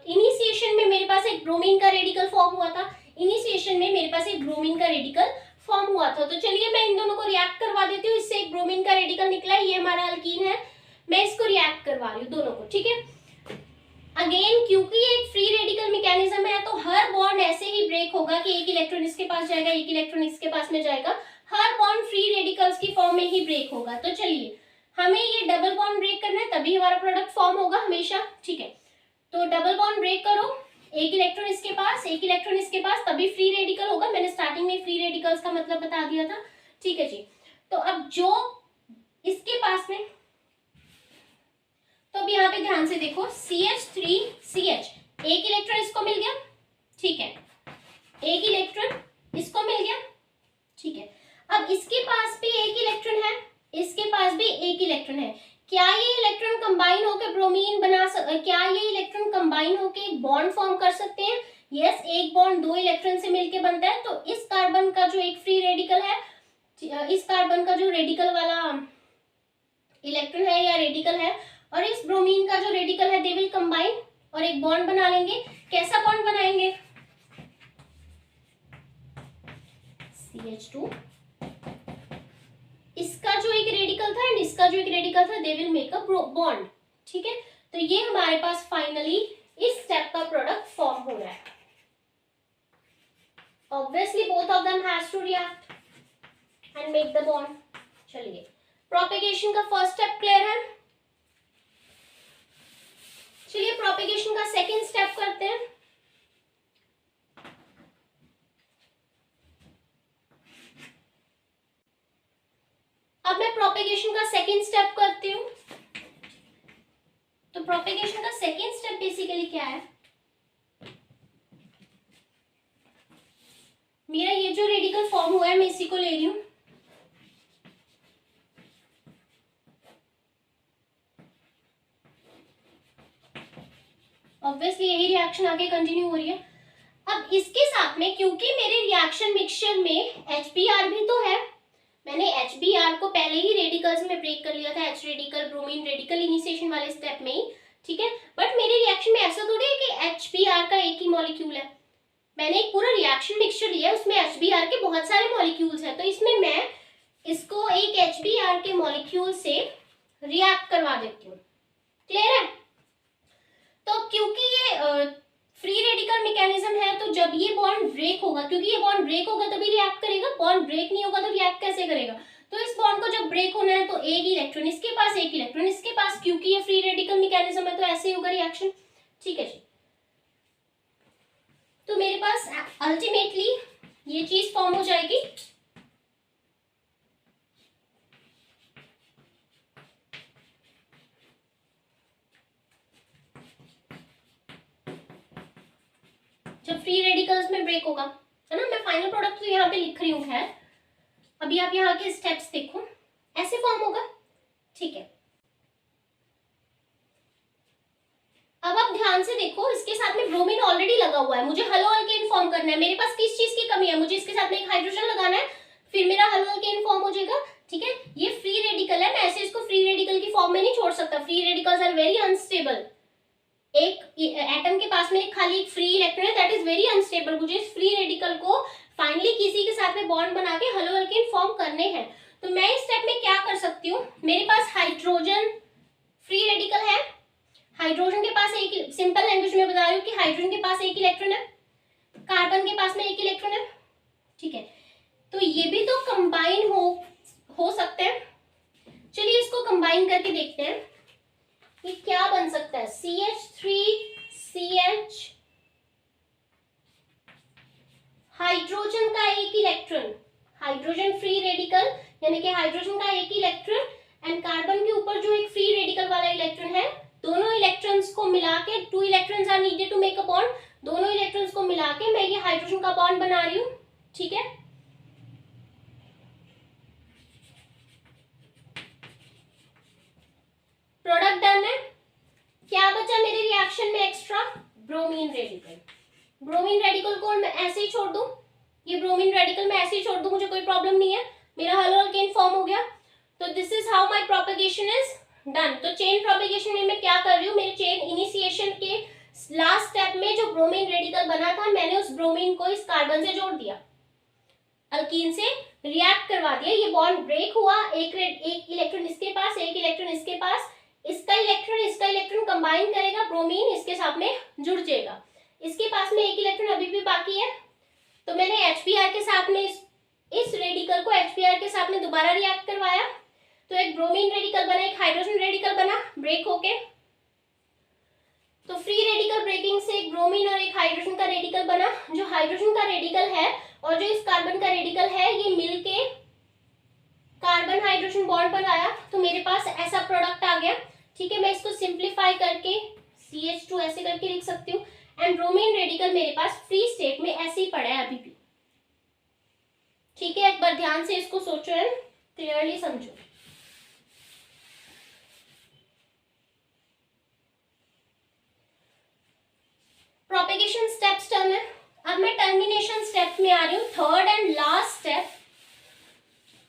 इनिशिएशन में मेरे पास एक ब्रोमीन का रेडिकल फॉर्म हुआ था, इनिशिएशन में मेरे पास एक ब्रोमीन का रेडिकल फॉर्म हुआ था। तो चलिए मैं इन दोनों को रिएक्ट करवा देती हूँ, इससे एक ब्रोमीन का रेडिकल निकला है, ये हमारा अल्कीन है, मैं इसको रिएक्ट करवा रही हूँ दोनों को। ठीक है, अगेन क्योंकि ये एक फ्री रेडिकल मैकेनिज्म है तो हर बॉन्ड ऐसे ही ब्रेक होगा कि एक इलेक्ट्रॉन इसके पास जाएगा, एक इलेक्ट्रॉन इसके पास में जाएगा, हर बॉन्ड फ्री रेडिकल्स की फॉर्म में ही ब्रेक होगा। तो चलिए हमें ये डबल बॉन्ड ब्रेक करना है, तभी हमारा प्रोडक्ट फॉर्म होगा हमेशा। ठीक है, तो डबल बॉन्ड ब्रेक करो, एक इलेक्ट्रॉन इसके पास, एक इलेक्ट्रॉन इसके पास, तभी फ्री रेडिकल होगा। मैंने स्टार्टिंग में फ्री रेडिकल्स का मतलब बता दिया था। ठीक है जी, तो अब जो इसके पास में, तो अब यहाँ पे ध्यान से देखो, CH3CH, एक इलेक्ट्रॉन इसको मिल गया, ठीक है, एक इलेक्ट्रॉन इसको मिल गया, ठीक है। अब इसके पास भी एक इलेक्ट्रॉन है, इसके पास भी एक इलेक्ट्रॉन है। क्या ये इलेक्ट्रॉन कंबाइन होकर ब्रोमीन क्या ये इलेक्ट्रॉन कंबाइन होकर एक बॉन्ड फॉर्म कर सकते हैं? यस, एक बॉन्ड 2 इलेक्ट्रॉन से मिलके बनता है। तो इस कार्बन का जो एक फ्री रेडिकल है, इस कार्बन का जो रेडिकल वाला इलेक्ट्रॉन है या रेडिकल है, और इस ब्रोमीन का जो रेडिकल है, दे विल कंबाइन और एक बॉन्ड बना लेंगे। कैसा बॉन्ड बनाएंगे? CH2, इसका जो एक रेडिकल था एंड इसका जो एक रेडिकल था, they will make a bond. ठीक है, तो ये हमारे पास फाइनली इस स्टेप का प्रोडक्ट फॉर्म हो रहा है। Obviously both of them has to react and make the bond. चलिए, प्रोपेगेशन का फर्स्ट स्टेप क्लियर है। चलिए प्रोपेगेशन का सेकेंड स्टेप करते हैं। अब मैं प्रोपेगेशन का सेकेंड स्टेप करती हूँ। तो प्रोपेगेशन का सेकेंड स्टेप बेसिकली क्या है? मेरा ये जो रेडिकल फॉर्म हुआ है, मैं इसी को ले रही हूँ, ऑब्वियसली यही रिएक्शन आगे कंटिन्यू हो रही है। अब इसके साथ में, क्योंकि मेरे रिएक्शन मिक्सचर में HBr भी तो है, मैंने HBr को पहले ही रेडिकल्स में ब्रेक कर लिया था, H radical, bromine radical initiation वाले स्टेप में ही। ठीक है, बट मेरे रिएक्शन में ऐसा थोड़ी है कि HBr का एक ही मॉलिक्यूल है। मैंने एक पूरा रिएक्शन मिक्सचर लिया, उसमें HBr के बहुत सारे मॉलिक्यूल्स हैं। तो इसमें मैं इसको एक HBr के मॉलिक्यूल से रिएक्ट करवा देती हूँ। क्लियर है? तो क्योंकि ये फ्री रेडिकल मैकेनिज्म है, तो जब ये बॉन्ड ब्रेक होगा, क्योंकि ये बॉन्ड ब्रेक होगा तभी रिएक्ट करेगा, बॉन्ड ब्रेक नहीं होगा तो रिएक्ट कैसे करेगा? तो इस बॉन्ड को जब ब्रेक होना है तो एक इलेक्ट्रॉन इसके पास, एक इलेक्ट्रॉन इसके पास, क्योंकि ये फ्री रेडिकल मैकेनिज्म है तो ऐसे ही होगा रिएक्शन। ठीक है जी। तो मेरे पास अल्टीमेटली ये चीज फॉर्म हो जाएगी। जब फ्री रेडिकल्स में ब्रेक होगा, है ना। मैं फाइनल प्रोडक्ट तो यहाँ पे लिख रही हूँ। है अभी आप यहाँ के स्टेप्स देखो, ऐसे फॉर्म होगा। ठीक है, अब आप ध्यान से देखो, इसके साथ में ब्रोमीन ऑलरेडी लगा हुआ है, मुझे हेलो अल्केन फॉर्म करना है। मेरे पास किस चीज की कमी है? मुझे इसके साथ में एक हाइड्रोजन लगाना है, फिर मेरा हेलो अल्केन फॉर्म हो जाएगा। ठीक है, ये फ्री रेडिकल है, मैं ऐसे इसको फ्री रेडिकल की फॉर्म में नहीं छोड़ सकता। Free radicals are very unstable. एक एटम के पास में खाली एक फ्री इलेक्ट्रॉन है, दैट इज वेरी अनस्टेबल। मुझे इस फ्री रेडिकल को फाइनली किसी के साथ में बॉन्ड बना के हेलो अल्केन फॉर्म करने हैं। तो मैं इस स्टेप में क्या कर सकती हूँ? मेरे पास हाइड्रोजन फ्री रेडिकल है, हाइड्रोजन के पास एक, सिंपल लैंग्वेज में बता रही हूँ कि हाइड्रोजन के पास एक इलेक्ट्रॉन है, कार्बन के पास में एक इलेक्ट्रॉन है। ठीक है, तो ये भी तो कंबाइन हो सकते हैं। चलिए इसको कंबाइन करके देखते हैं ये क्या बन सकता है। CH3CH, हाइड्रोजन का एक इलेक्ट्रॉन, हाइड्रोजन फ्री रेडिकल, यानी कि हाइड्रोजन का एक इलेक्ट्रॉन एंड कार्बन के ऊपर जो एक फ्री रेडिकल वाला इलेक्ट्रॉन है, दोनों इलेक्ट्रॉन्स को मिला के, 2 electrons are needed to make a bond, दोनों इलेक्ट्रॉन्स को मिला के मैं ये हाइड्रोजन का बॉन्ड बना रही हूँ। ठीक है, प्रोडक्ट डन है। क्या बचा मेरे रिएक्शन में extra? Bromine radical. Bromine radical को मैं ऐसे ही छोड़ दूं, ये ब्रोमीन रेडिकल मैं ऐसे ही छोड़ दूं, मुझे कोई प्रॉब्लम नहीं है, मेरा हेलो अल्केन फॉर्म हो गया। तो this is how my propagation is done. तो चेन प्रोपेगेशन में मैं क्या कर रही हूँ? मेरे चेन इनिशिएशन के लास्ट स्टेप में जो ब्रोमीन रेडिकल बना था, मैंने उस ब्रोमीन को इस कार्बन से जोड़ दिया, अल्कीन से रिएक्ट करवा दिया। ये बॉन्ड ब्रेक हुआ, एक इलेक्ट्रॉन इसके पास, एक इलेक्ट्रॉन इसके पास, इसका इलेक्ट्रॉन कंबाइन करेगा, ब्रोमीन इसके साथ में जुड़ जाएगा। इसके पास में एक इलेक्ट्रॉन अभी भी बाकी है, तो मैंने HBr के साथ में इस रेडिकल को HBr के साथ में दोबारा रिएक्ट करवाया, तो एक ब्रोमीन रेडिकल बना, एक हाइड्रोजन रेडिकल बना ब्रेक होके। तो फ्री रेडिकल ब्रेकिंग से एक ब्रोमीन और एक हाइड्रोजन का रेडिकल बना। जो हाइड्रोजन का रेडिकल है और जो इस कार्बन का रेडिकल है, ये मिलके कार्बन हाइड्रोजन बॉन्ड बनाया, तो मेरे पास ऐसा प्रोडक्ट आ गया। ठीक है, मैं इसको सिंप्लीफाई करके CH2 ऐसे करके लिख सकती हूँ, एंड ब्रोमीन रेडिकल मेरे पास फ्री स्टेट में ऐसे ही पड़ा है अभी भी। ठीक है, एक बार ध्यान से इसको सोचो एंड क्लियरली समझो। प्रोपेगेशन स्टेप्स डन है। अब मैं टर्मिनेशन स्टेप में आ रही हूँ, third and last step,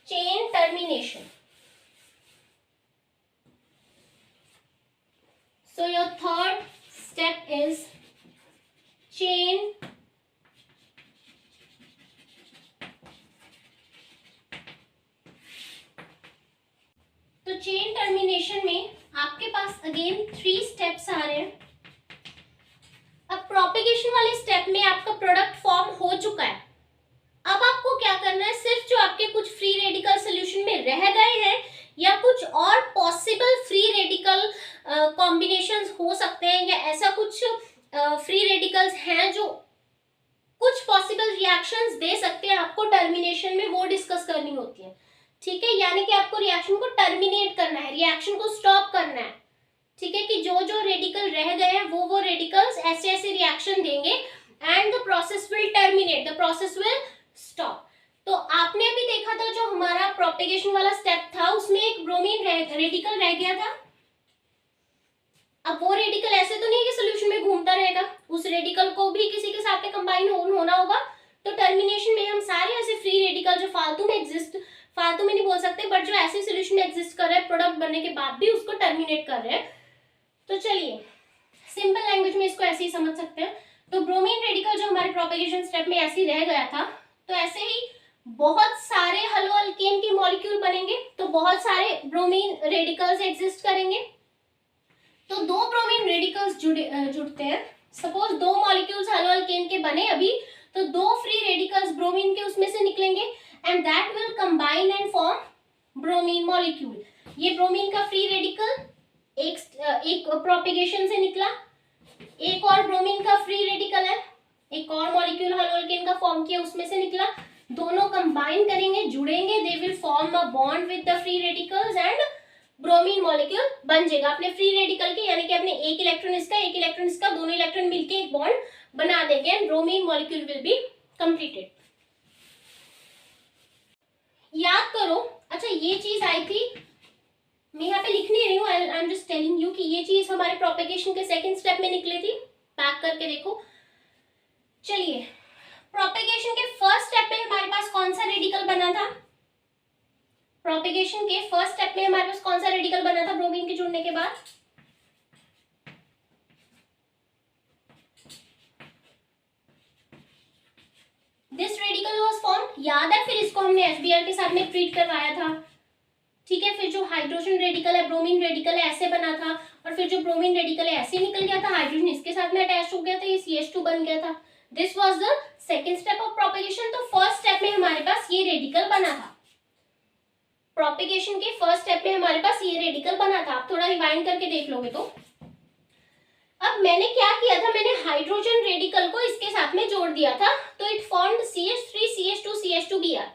chain termination. So your third step is chain तो चेन टर्मिनेशन में आपके पास अगेन 3 स्टेप्स आ रहे हैं। अब प्रोपेगेशन वाले स्टेप में आपका प्रोडक्ट फॉर्म हो चुका है। अब आपको क्या करना है? सिर्फ जो आपके कुछ फ्री रेडिकल सोल्यूशन में रह गए हैं या कुछ और पॉसिबल फ्री रेडिकल कॉम्बिनेशंस हो सकते हैं, या ऐसा कुछ फ्री रेडिकल्स हैं जो कुछ पॉसिबल रिएक्शंस दे सकते हैं आपको टर्मिनेशन में, वो डिस्कस करनी होती है। ठीक है, यानी कि आपको रिएक्शन को टर्मिनेट करना है, रिएक्शन को स्टॉप करना है। ठीक है, कि जो जो रेडिकल रह गए हैं वो रेडिकल्स ऐसे ऐसे रिएक्शन देंगे and the process will terminate, the process will stop. तो आपने अभी देखा था जो हमारा प्रोपेगेशन वाला स्टेप था, उसमें एक ब्रोमीन रेडिकल रह गया था। अब वो रेडिकल ऐसे तो नहीं है कि सोल्यूशन में घूमता रहेगा, उस रेडिकल को भी किसी के साथ में कंबाइन होना होगा। तो टर्मिनेशन में हम सारे ऐसे फ्री रेडिकल जो फालतू में नहीं बोल सकते, बट जो ऐसे सोल्यूशन में एग्जिस्ट कर रहे हैं प्रोडक्ट बनने के बाद भी, उसको टर्मिनेट कर रहे हैं। तो चलिए सिंपल लैंग्वेज में इसको ऐसे ही समझ सकते हैं। तो ब्रोमीन रेडिकल जो हमारे प्रोपेगेशन स्टेप में ऐसे ही रह गया था, तो ऐसे ही बहुत सारे हेलो अल्केन के मॉलिक्यूल बनेंगे, तो बहुत सारे ब्रोमीन रेडिकल्स एग्जिस्ट करेंगे। तो दो ब्रोमीन रेडिकल्स जुड़ते हैं। सपोज दो मॉलिक्यूल्स हेलो अल्केन के बने अभी, तो दो फ्री रेडिकल्स ब्रोमीन के उसमें से निकलेंगे and that will combine and form bromine molecule. ये ब्रोमीन का फ्री रेडिकल एक प्रोपेगेशन से निकला, एक और ब्रोमीन का फ्री रेडिकल है, एक और मॉलिक्यूल हेलो अल्केन का फॉर्म किया उसमें से निकला, दोनों कंबाइन करेंगे, जुड़ेंगे, they will form a bond with the free radicals and bromine molecule बन जाएगा अपने फ्री रेडिकल के, यानी कि अपने एक इलेक्ट्रॉन इसका एक इलेक्ट्रॉन इसका, दोनों इलेक्ट्रॉन मिलके एक बॉन्ड बना देंगे and bromine molecule will be completed. याद करो, अच्छा ये चीज आई थी, मैं यहाँ पे लिख नहीं रही हूँ, I am just telling you कि ये चीज हमारे प्रोपेगेशन के सेकंड स्टेप में निकली थी। पैक करके देखो। चलिए, प्रोपेगेशन के फर्स्ट स्टेप में हमारे पास कौन सा रेडिकल बना था? प्रोपेगेशन के फर्स्ट स्टेप में हमारे पास कौन सा रेडिकल बना था ब्रोमीन के जुड़ने के बाद? This radical was formed. याद है, फिर इसको हमने एसबीआर के साथ में ट्रीट करवाया था, ठीक है। फिर जो हाइड्रोजन रेडिकल है, ब्रोमीन रेडिकल है, ऐसे बना था, और फिर जो ब्रोमीन रेडिकल है ऐसे निकल गया था, हाइड्रोजन इसके साथ में अटैच हो गया था, ये CH2 बन गया था। This was the second step of propagation. तो फर्स्ट स्टेप में हमारे पास ये रेडिकल बना था, प्रोपेगेशन के फर्स्ट स्टेप में हमारे पास ये रेडिकल बना था। आप थोड़ा रिवाइंड करके देख लोगे तो। अब मैंने क्या किया था, मैंने हाइड्रोजन रेडिकल को इसके साथ में जोड़ दिया था, तो it formed CH3 CH2 CH2Br।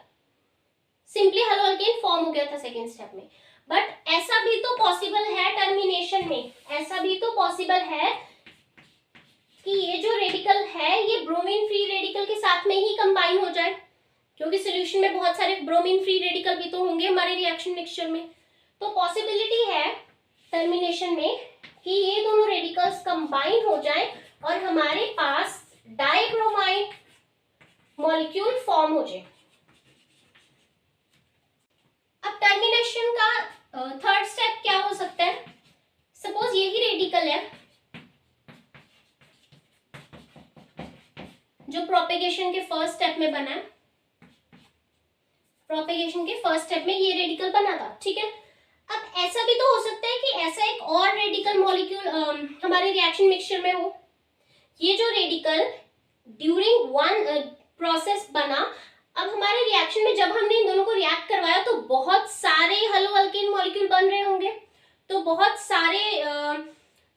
Simply hello alkane form हो गया था सेकेंड स्टेप में। बट ऐसा भी तो पॉसिबल है टर्मिनेशन में, ऐसा भी तो पॉसिबल है कि ये जो रेडिकल है ये ब्रोमीन फ्री रेडिकल के साथ में ही कंबाइन हो जाए, क्योंकि सॉल्यूशन में बहुत सारे ब्रोमीन फ्री रेडिकल भी तो होंगे हमारे रिएक्शन मिक्सचर में। तो पॉसिबिलिटी है टर्मिनेशन में कि ये दोनों रेडिकल्स कंबाइन हो जाए और हमारे पास डाइब्रोमाइड मॉलिक्यूल फॉर्म हो जाए। अब टर्मिनेशन का थर्ड स्टेप क्या हो सकता है? सपोज यही रेडिकल है जो प्रोपेगेशन के फर्स्ट स्टेप में बना है, प्रोपेगेशन के फर्स्ट स्टेप में ये रेडिकल बना था, ठीक है। अब ऐसा भी तो हो सकता है कि ऐसा एक और रेडिकल मॉलिक्यूल हमारे रिएक्शन मिक्सचर में हो। ये जो रेडिकल ड्यूरिंग वन प्रोसेस बना, अब हमारे रिएक्शन में जब हमने इन दोनों को रिएक्ट करवाया तो बहुत सारे हेलो अल्केन मॉलिक्यूल बन रहे होंगे, तो बहुत सारे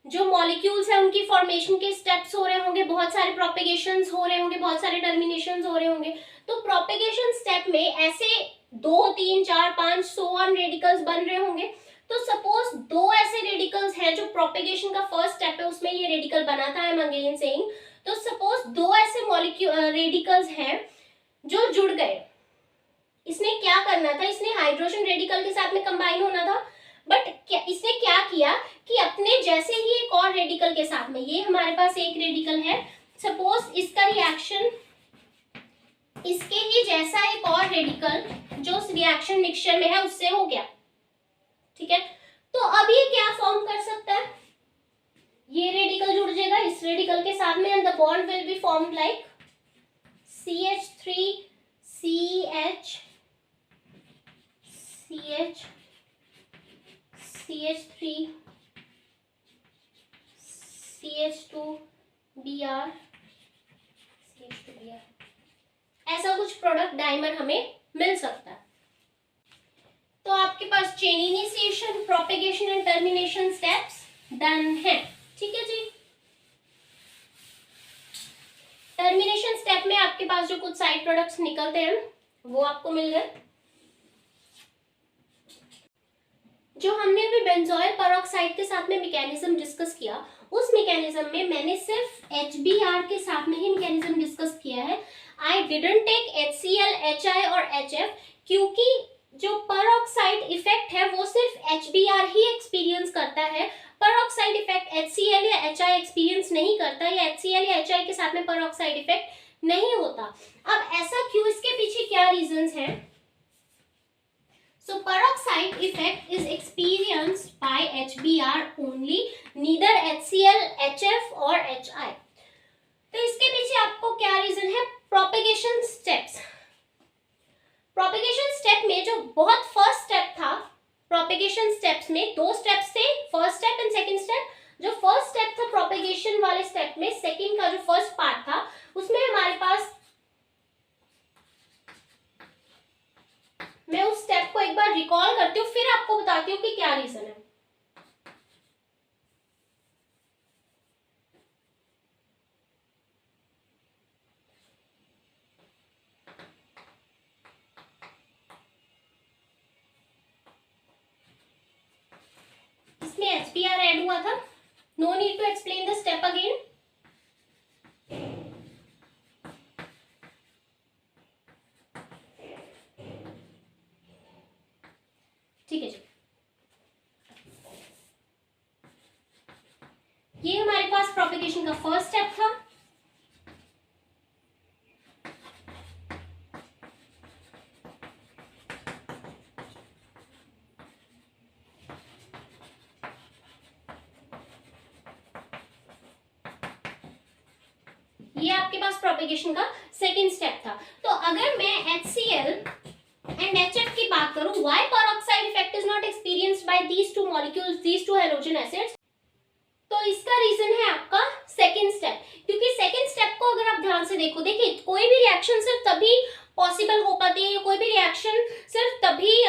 जो मॉलिक्यूल्स हैं उनकी फॉर्मेशन के स्टेप्स हो रहे होंगे, बहुत सारे प्रोपेगेशंस हो रहे होंगे, बहुत सारे टर्मिनेशंस हो रहे होंगे। तो प्रोपेगेशन स्टेप में ऐसे 2 3 4 5 सो ऑन रेडिकल्स बन रहे होंगे। तो सपोज दो ऐसे रेडिकल्स हैं जो प्रोपेगेशन का फर्स्ट स्टेप है उसमें ये रेडिकल बना था, आई एम अगेन सेइंग। तो सपोज दो ऐसे मॉलिक्यूल रेडिकल्स हैं जो जुड़ गए, इसने क्या करना था, इसने हाइड्रोजन रेडिकल के साथ में कंबाइन होना था, बट इसने क्या किया कि अपने जैसे ही एक और रेडिकल के साथ में, ये हमारे पास एक रेडिकल है, सपोज इसका रिएक्शन इसके ही जैसा एक और रेडिकल जो रिएक्शन मिक्सचर में है उससे हो गया, ठीक है। तो अब ये क्या फॉर्म कर सकता है, ये रेडिकल जुड़ जाएगा इस रेडिकल के साथ में and the bond will be formed like CH3 CH CH CH3 CH2 Br CH2Br, ऐसा कुछ प्रोडक्ट डाइमर हमें मिल सकता है। तो आपके पास chain initiation, propagation and termination steps done है, ठीक है जी। टर्मिनेशन स्टेप में आपके पास जो कुछ साइड प्रोडक्ट्स निकलते हैं वो आपको मिल गए। जो हमने अभी बेंजोइल पेरोक्साइड के साथ में मैकेनिज्म डिस्कस किया, उस मैकेनिज्म में मैंने सिर्फ HBr के साथ में ही मैकेनिज्म डिस्कस किया है। I didn't take HCl, HI और HF, क्योंकि जो पेरोक्साइड इफेक्ट है वो सिर्फ HBr ही एक्सपीरियंस करता है। पेरोक्साइड इफेक्ट HCl या HI एक्सपीरियंस नहीं करता, या HCl या HI के साथ में पेरोक्साइड इफेक्ट नहीं होता। अब ऐसा क्यों, इसके पीछे क्या रीजंस हैं? So peroxide effect is experienced by HBr only, neither HCl, HF और HI। तो इसके पीछे आपको क्या रीजन है? Propagation steps. एल्कीन का जो फर्स्ट पार्ट था उसमें हमारे पास, मैं उस स्टेप को एक बार रिकॉल करती हूँ फिर आपको बताती हूँ कि क्या रीजन है। इसमें HBr ऐड हुआ था, no need to explain the step again. ठीक है जी, ये हमारे पास प्रोपेगेशन का फर्स्ट स्टेप था। ये आपके पास प्रोपेगेशन का सेकंड स्टेप था। तो अगर मैं HCl एंड HF की बात करूं, why peroxide effect is not experienced by these two molecules, these two halogen acids, तो इसका रीजन है आपका सेकंड स्टेप। क्योंकि सेकंड स्टेप को अगर आप ध्यान से देखो, देखिए कोई भी रिएक्शन सिर्फ तभी पॉसिबल हो पाती है, कोई भी रिएक्शन सिर्फ तभी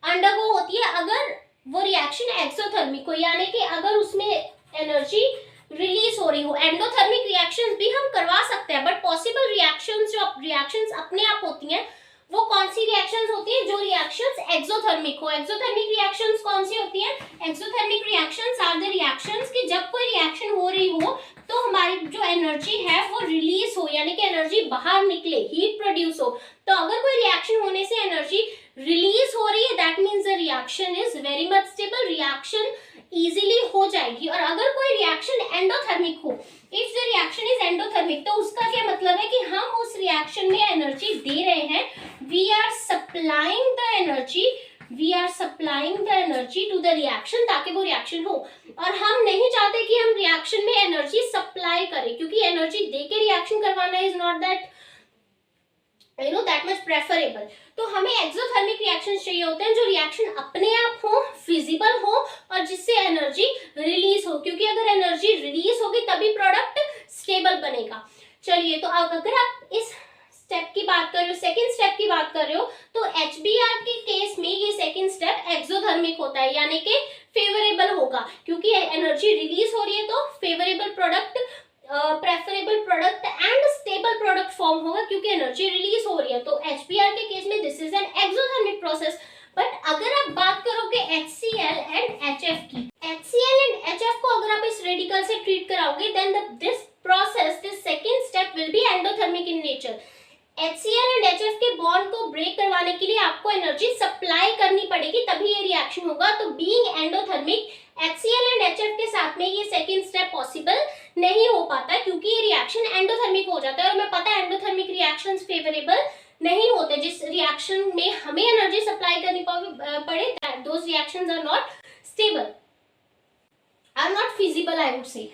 अंडरगो होती है अगर वो रिएक्शन एक्सोथर्मिक हो, यानी कि अगर उसमें एनर्जी रिलीज हो रही हो। एंडोथर्मिक रिएक्शंस भी हम करवा सकते हैं, बट पॉसिबल रिएक्शंस, जो रिएक्शंस अपने आप होती हैं, वो कौन सी रिएक्शंस होती हैं, जो रिएक्शंस एक्सोथर्मिक हो। एक्सोथर्मिक रिएक्शंस कौन सी होती हैं? Exothermic reactions are the reactions कि जब कोई रिएक्शन हो रही हो तो हमारी जो एनर्जी है वो रिलीज हो, यानी कि एनर्जी बाहर निकले, हीट प्रोड्यूस हो। तो अगर कोई रिएक्शन होने से एनर्जी रिलीज हो रही है, that means the reaction is very much stable, reaction easily हो जाएगी। और अगर कोई रिएक्शन एंडोथर्मिक हो, if the reaction is endothermic, तो उसका क्या मतलब है कि हम उस रिएक्शन में एनर्जी दे रहे हैं, we are supplying the energy, we are supplying the energy to the reaction, ताकि वो रिएक्शन हो। और हम नहीं चाहते कि हम रिएक्शन में एनर्जी सप्लाई करें, क्योंकि एनर्जी दे के रिएक्शन करवाना is not that that much preferable. तो हमें एक्सोथर्मिक रिएक्शंस चाहिए होते हैं जो रिएक्शन अपने आप हो, फिजिबल हो और जिससे एनर्जी रिलीज हो, क्योंकि अगर एनर्जी रिलीज होगी तभी प्रोडक्ट स्टेबल बनेगा। चलिए, तो अगर आप इस स्टेप की बात कर रहे हो, सेकंड स्टेप की बात कर रहे हो, तो HBr के केस में ये सेकंड स्टेप एक्सोथर्मिक होता है, यानी कि फेवरेबल होगा, क्योंकि एनर्जी रिलीज हो रही है तो favourable product, preferable product and stable product form होगा, क्योंकि एनर्जी रिलीज हो रही है। तो HBr के केस में this is an exothermic process. But अगर आप बात करोगे HCl एंड HF की, HCl एंड HF को अगर आप इस रेडिकल से ट्रीट कराओगे, then this process, this second step will be endothermic in nature. HCl and HF के बॉन्ड को ब्रेक करवाने के लिए आपको एनर्जी सप्लाई करनी पड़ेगी, तभी ये रिएक्शन होगा। तो being endothermic, HCl and HF के साथ में ये सेकंड स्टेप पॉसिबल नहीं हो पाता, क्योंकि ये रिएक्शन एंडोथर्मिक हो जाता है। और हमें पता है एंडोथर्मिक रिएक्शंस फेवरेबल नहीं होते, जिस रिएक्शन में हमें एनर्जी सप्लाई करनी पड़े, those reactions are not stable, are not feasible, I would say.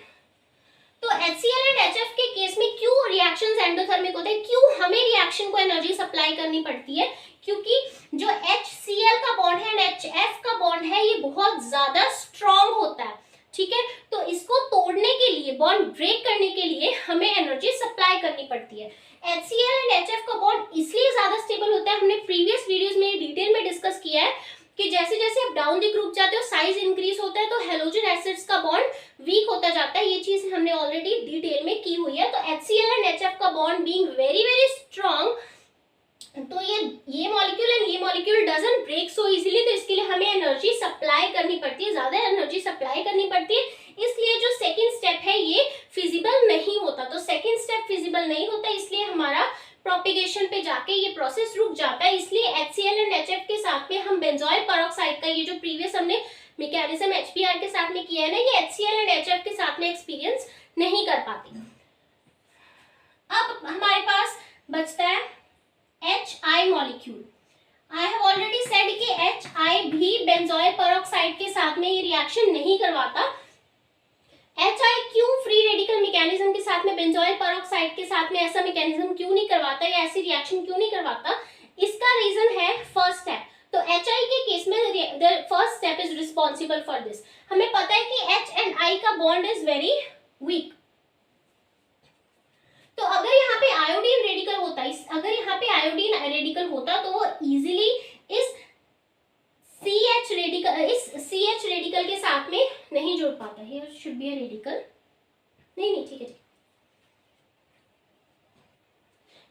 तो HCl एंड HF के केस में क्यों रिएक्शंस एंडोथर्मिक होते हैं, क्यों हमें रिएक्शन को एनर्जी सप्लाई करनी पड़ती है? क्योंकि जो HCl का बॉन्ड है एंड HF का बॉन्ड है, ये बहुत ज्यादा स्ट्रॉन्ग होता है, ठीक है। तो इसको तोड़ने के लिए, बॉन्ड ब्रेक करने के लिए हमें एनर्जी सप्लाई करनी पड़ती है। HCl एंड HF का बॉन्ड इसलिए ज्यादा स्टेबल होता है, हमने प्रीवियस वीडियोस में डिटेल में डिस्कस किया है कि जैसे जैसे आप डाउन द ग्रुप जाते हो, साइज इंक्रीज होता है, तो हेलोजन एसिड्स का बॉन्ड वीक होता जाता है। ये चीज हमने ऑलरेडी डिटेल में की हुई है। तो HCl एंड HF का bond being very very strong, तो ये मॉलिक्यूल एंड ये molecule doesn't break so easily, तो इसके लिए हमें एनर्जी सप्लाई करनी पड़ती है, ज्यादा एनर्जी सप्लाई करनी पड़ती है। इसलिए जो सेकंड स्टेप है ये फिजिबल नहीं होता। तो सेकंड स्टेप फिजिबल नहीं होता, इसलिए हमारा प्रोपेगेशन पे जाके ये प्रोसेस रुक जाता है। इसलिए HCl एंड HF के साथ में हम बेंजोइल पेरोक्साइड का ये जो प्रीवियस हमने मैकेनिज्म HBr के साथ में किया है ना, ये HCl एंड HF के साथ में एक्सपीरियंस नहीं कर पाती। अब हमारे पास बचता है HI molecule. I have already said कि HI भी बेंजोइल पेरोक्साइड के साथ में ये रिएक्शन नहीं करवाता। HI क्यों फ्री रेडिकल मैकेनिज्म के साथ में बेंजोइल पेरोक्साइड के साथ में ऐसा मैकेनिज्म क्यों नहीं करवाता या ऐसी रिएक्शन क्यों नहीं करवाता? इसका रीजन है फर्स्ट स्टेप। तो HI के केस में the first step is responsible for this. हमें पता है कि H एंड I का बॉन्ड इज वेरी वीक, पाता, here should be a radical, नहीं ठीक है।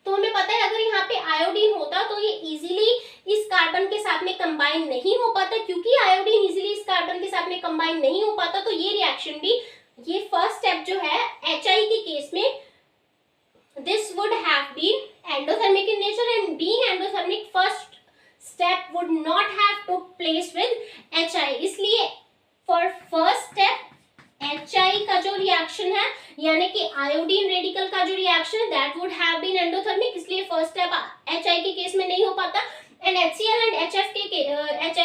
तो हमें पता है अगर यहाँ पे आयोडीन होता तो ये इजीली इस कार्बन के साथ में कंबाइन नहीं हो पाता, क्योंकि आयोडीन इजीली इस कार्बन के साथ में कंबाइन नहीं हो पाता, तो ये रिएक्शन भी, ये फर्स्ट स्टेप जो है HI के केस में, this would have been endothermic in nature, and being endothermic first step would not have to place with HI, इसलिए फॉर फर्स्ट स्टेप HI का जो रिएक्शन है, यानी कि आयोडीन रेडिकल का जो रिएक्शन है, that would have been endothermic, इसलिए फर्स्ट स्टेप HI के केस में नहीं हो पाता, एंड HCl एंड HF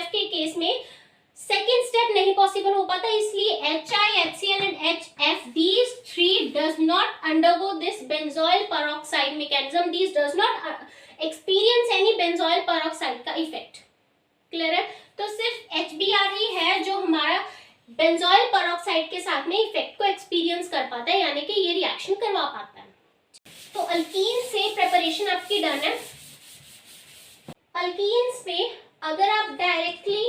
के केस में सेकेंड स्टेप नहीं पॉसिबल हो पाता, इसलिए HI, HCl and HF, these three does not undergo this benzoyl peroxide mechanism, these does not experience any benzoyl peroxide का इफेक्ट। क्लियर है? तो सिर्फ HBr ही है जो हमारा बेंजोइल पेरोक्साइड के साथ में इफेक्ट को एक्सपीरियंस कर पाता है, यानी कि ये रिएक्शन करवा पाता है। तो अल्कीन से प्रिपरेशन आपकी डन है। अल्कीन्स में अगर आप डायरेक्टली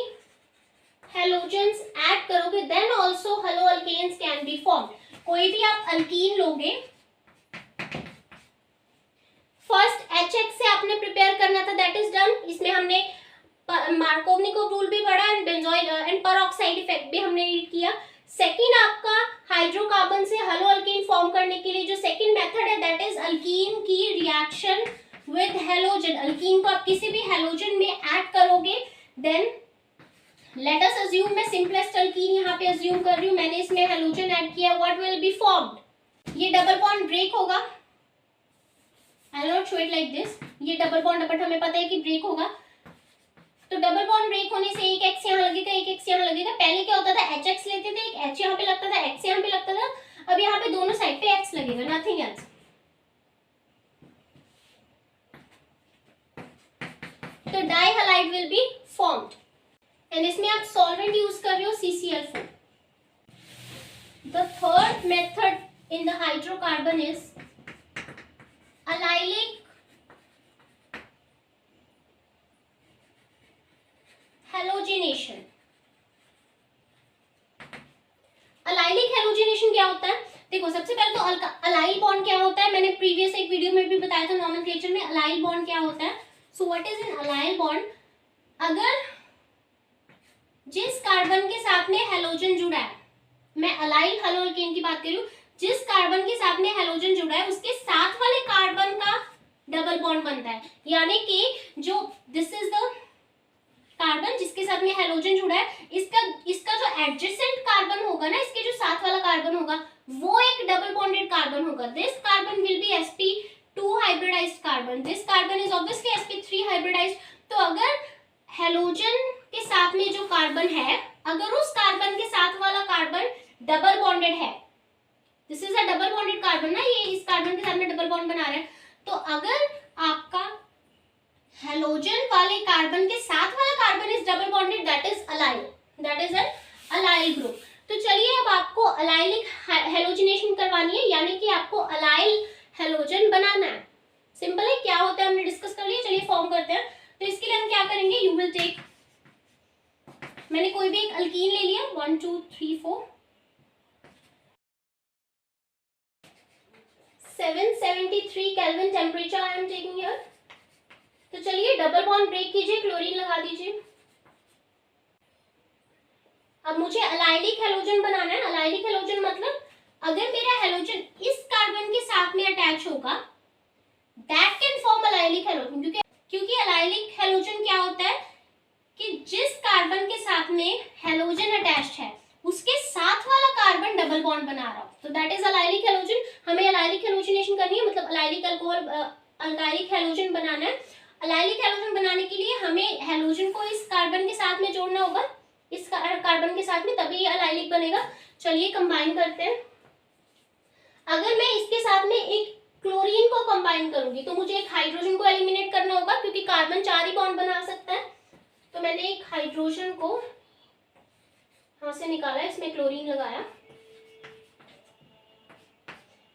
हेलोजेंस ऐड करोगे then also halo alkanes can be formed. कोई भी आप अल्कीन लोगे, फर्स्ट HX से आपने प्रिपेयर करना था, दैट इज डन। इसमें हमने मार्कोवनिकोव रूल भी पढ़ा and benzoyl and peroxide effect भी हमने रीड किया। सेकंड आपका हाइड्रोकार्बन से हेलो अल्कीन फॉर्म करने के लिए जो सेकंड मेथड है दैट इज अल्कीन की रिएक्शन विद हेलोजन। अल्कीन को आप किसी भी हेलोजन में ऐड करोगे, देन लेट अस अज्यूम, मैं सिंपलेस्ट अल्कीन यहाँ पे अज्यूम कर रही हूँ, मैंने इसमें हेलोजन ऐड किया, व्हाट विल बी फॉर्म्ड, ये डबल बॉन्ड ब्रेक होगा। I will not show it like this, ये डबल बॉन्ड बट हमें पता है कि ब्रेक होगा। तो डबल बॉन्ड ब्रेक होने से एक X यहाँ लगेगा, एक X यहाँ लगेगा। पहले क्या होता था, HX लेते थे, एक H यहाँ पे लगता था, X यहाँ पे लगता था, अब यहाँ पे दोनों साइड पे X लगेगा, नथिंग एल्स। तो डाइहैलाइड विल बी फॉर्म्ड एंड इसमें आप सॉल्वेंट यूज कर रहे हो CCl4। The third method in the hydrocarbon is allylic halogenation. Allylic halogenation क्या होता है? देखो सबसे पहले तो अलाइल बॉन्ड क्या होता है, मैंने प्रीवियस एक वीडियो में भी बताया था नॉमेनक्लेचर में अलाइल बॉन्ड क्या होता है। So what is an allyl bond? अगर जिस कार्बन के साथ में हेलोजन जुड़ा है, मैं अलाइल हेलोअल्केन की बात कर रही हूँ, जिस कार्बन के साथ में हेलोजन जुड़ा है उसके साथ वाले कार्बन का डबल बॉन्ड बनता है, यानी कि जो दिस इज द कार्बन जिसके साथ में हेलोजन जुड़ा है, इसका जो एडजेसेंट कार्बन होगा ना, इसके जो साथ वाला कार्बन होगा वो एक डबल बॉन्डेड कार्बन होगा। This carbon will be sp2 hybridized carbon, this carbon is obviously sp3 hybridized. तो अगर हेलोजन के साथ में जो कार्बन है, अगर उस कार्बन के साथ वाला कार्बन डबल बॉन्डेड है, this is a double bonded carbon ना, ये इस कार्बन के साथ में डबल बॉन्ड बना रहा है, तो अगर आपका हेलोजन वाले कार्बन के साथ वाला carbon is double bonded, that is allyl, that is an allyl group. तो चलिए अब आपको अलाइलिक हेलोजिनेशन करवानी है, यानी कि आपको अलाइल हेलोजन बनाना है। सिंपल है, क्या होता है हमने डिस्कस कर लिया, चलिए फॉर्म करते हैं। तो इसके लिए हम क्या करेंगे, यू विल टेक, मैंने कोई भी एक अल्कीन ले लिया, 1 2 3 4 773 kelvin temperature I am taking here. तो चलिए डबल बॉन्ड ब्रेक कीजिए, क्लोरीन लगा दीजिए। अब मुझे अलाइलिक हेलोजन बनाना है। अलाइलिक हेलोजन मतलब अगर मेरा हेलोजन इस कार्बन के साथ में अटैच होगा, that can form allylic halogen. क्योंकि अलाइलिक हेलोजन क्या होता है कि जिस कार्बन के साथ में हेलोजन अटैच्ड है उसके साथ वाला कार्बन डबल बॉन्ड बना रहा हो, तो दैट इज अलाइलिक हेलोजन। हमें अलाइलिक हेलोजिनेशन करनी है, मतलब अलाइलिक अल्कोहल अल्काइलिक हेलोजन बनाना है। अलाइलिक हेलोजन बनाने के लिए हमें हेलोजन को इस कार्बन के साथ में जोड़ना होगा, इस कार्बन के साथ में, तभी ये अलाइलिक बनेगा। चलिए कंबाइन करते हैं। अगर मैं इसके साथ में एक क्लोरीन को कंबाइन करूंगी तो मुझे एक हाइड्रोजन को एलिमिनेट करना होगा, क्योंकि कार्बन 4 ही बॉन्ड बना सकता है। तो मैंने एक हाइड्रोजन को यहां से निकाला, इसमें क्लोरीन लगाया,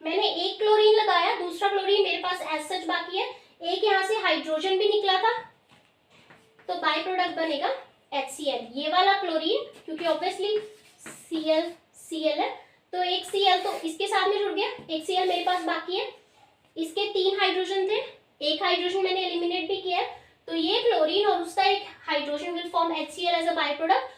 मैंने एक क्लोरीन लगाया, दूसरा क्लोरीन मेरे पास एज सच बाकी है, एक यहाँ से हाइड्रोजन भी निकला था, तो बाय प्रोडक्ट बनेगा HCl। ये वाला क्लोरीन, क्योंकि ऑब्वियसली Cl है, तो एक Cl तो इसके साथ में जुड़ गया, एक Cl मेरे पास बाकी है। इसके 3 हाइड्रोजन थे, एक हाइड्रोजन मैंने एलिमिनेट भी किया है, तो ये क्लोरीन और उसका एक hydrogen will form HCl as a by product,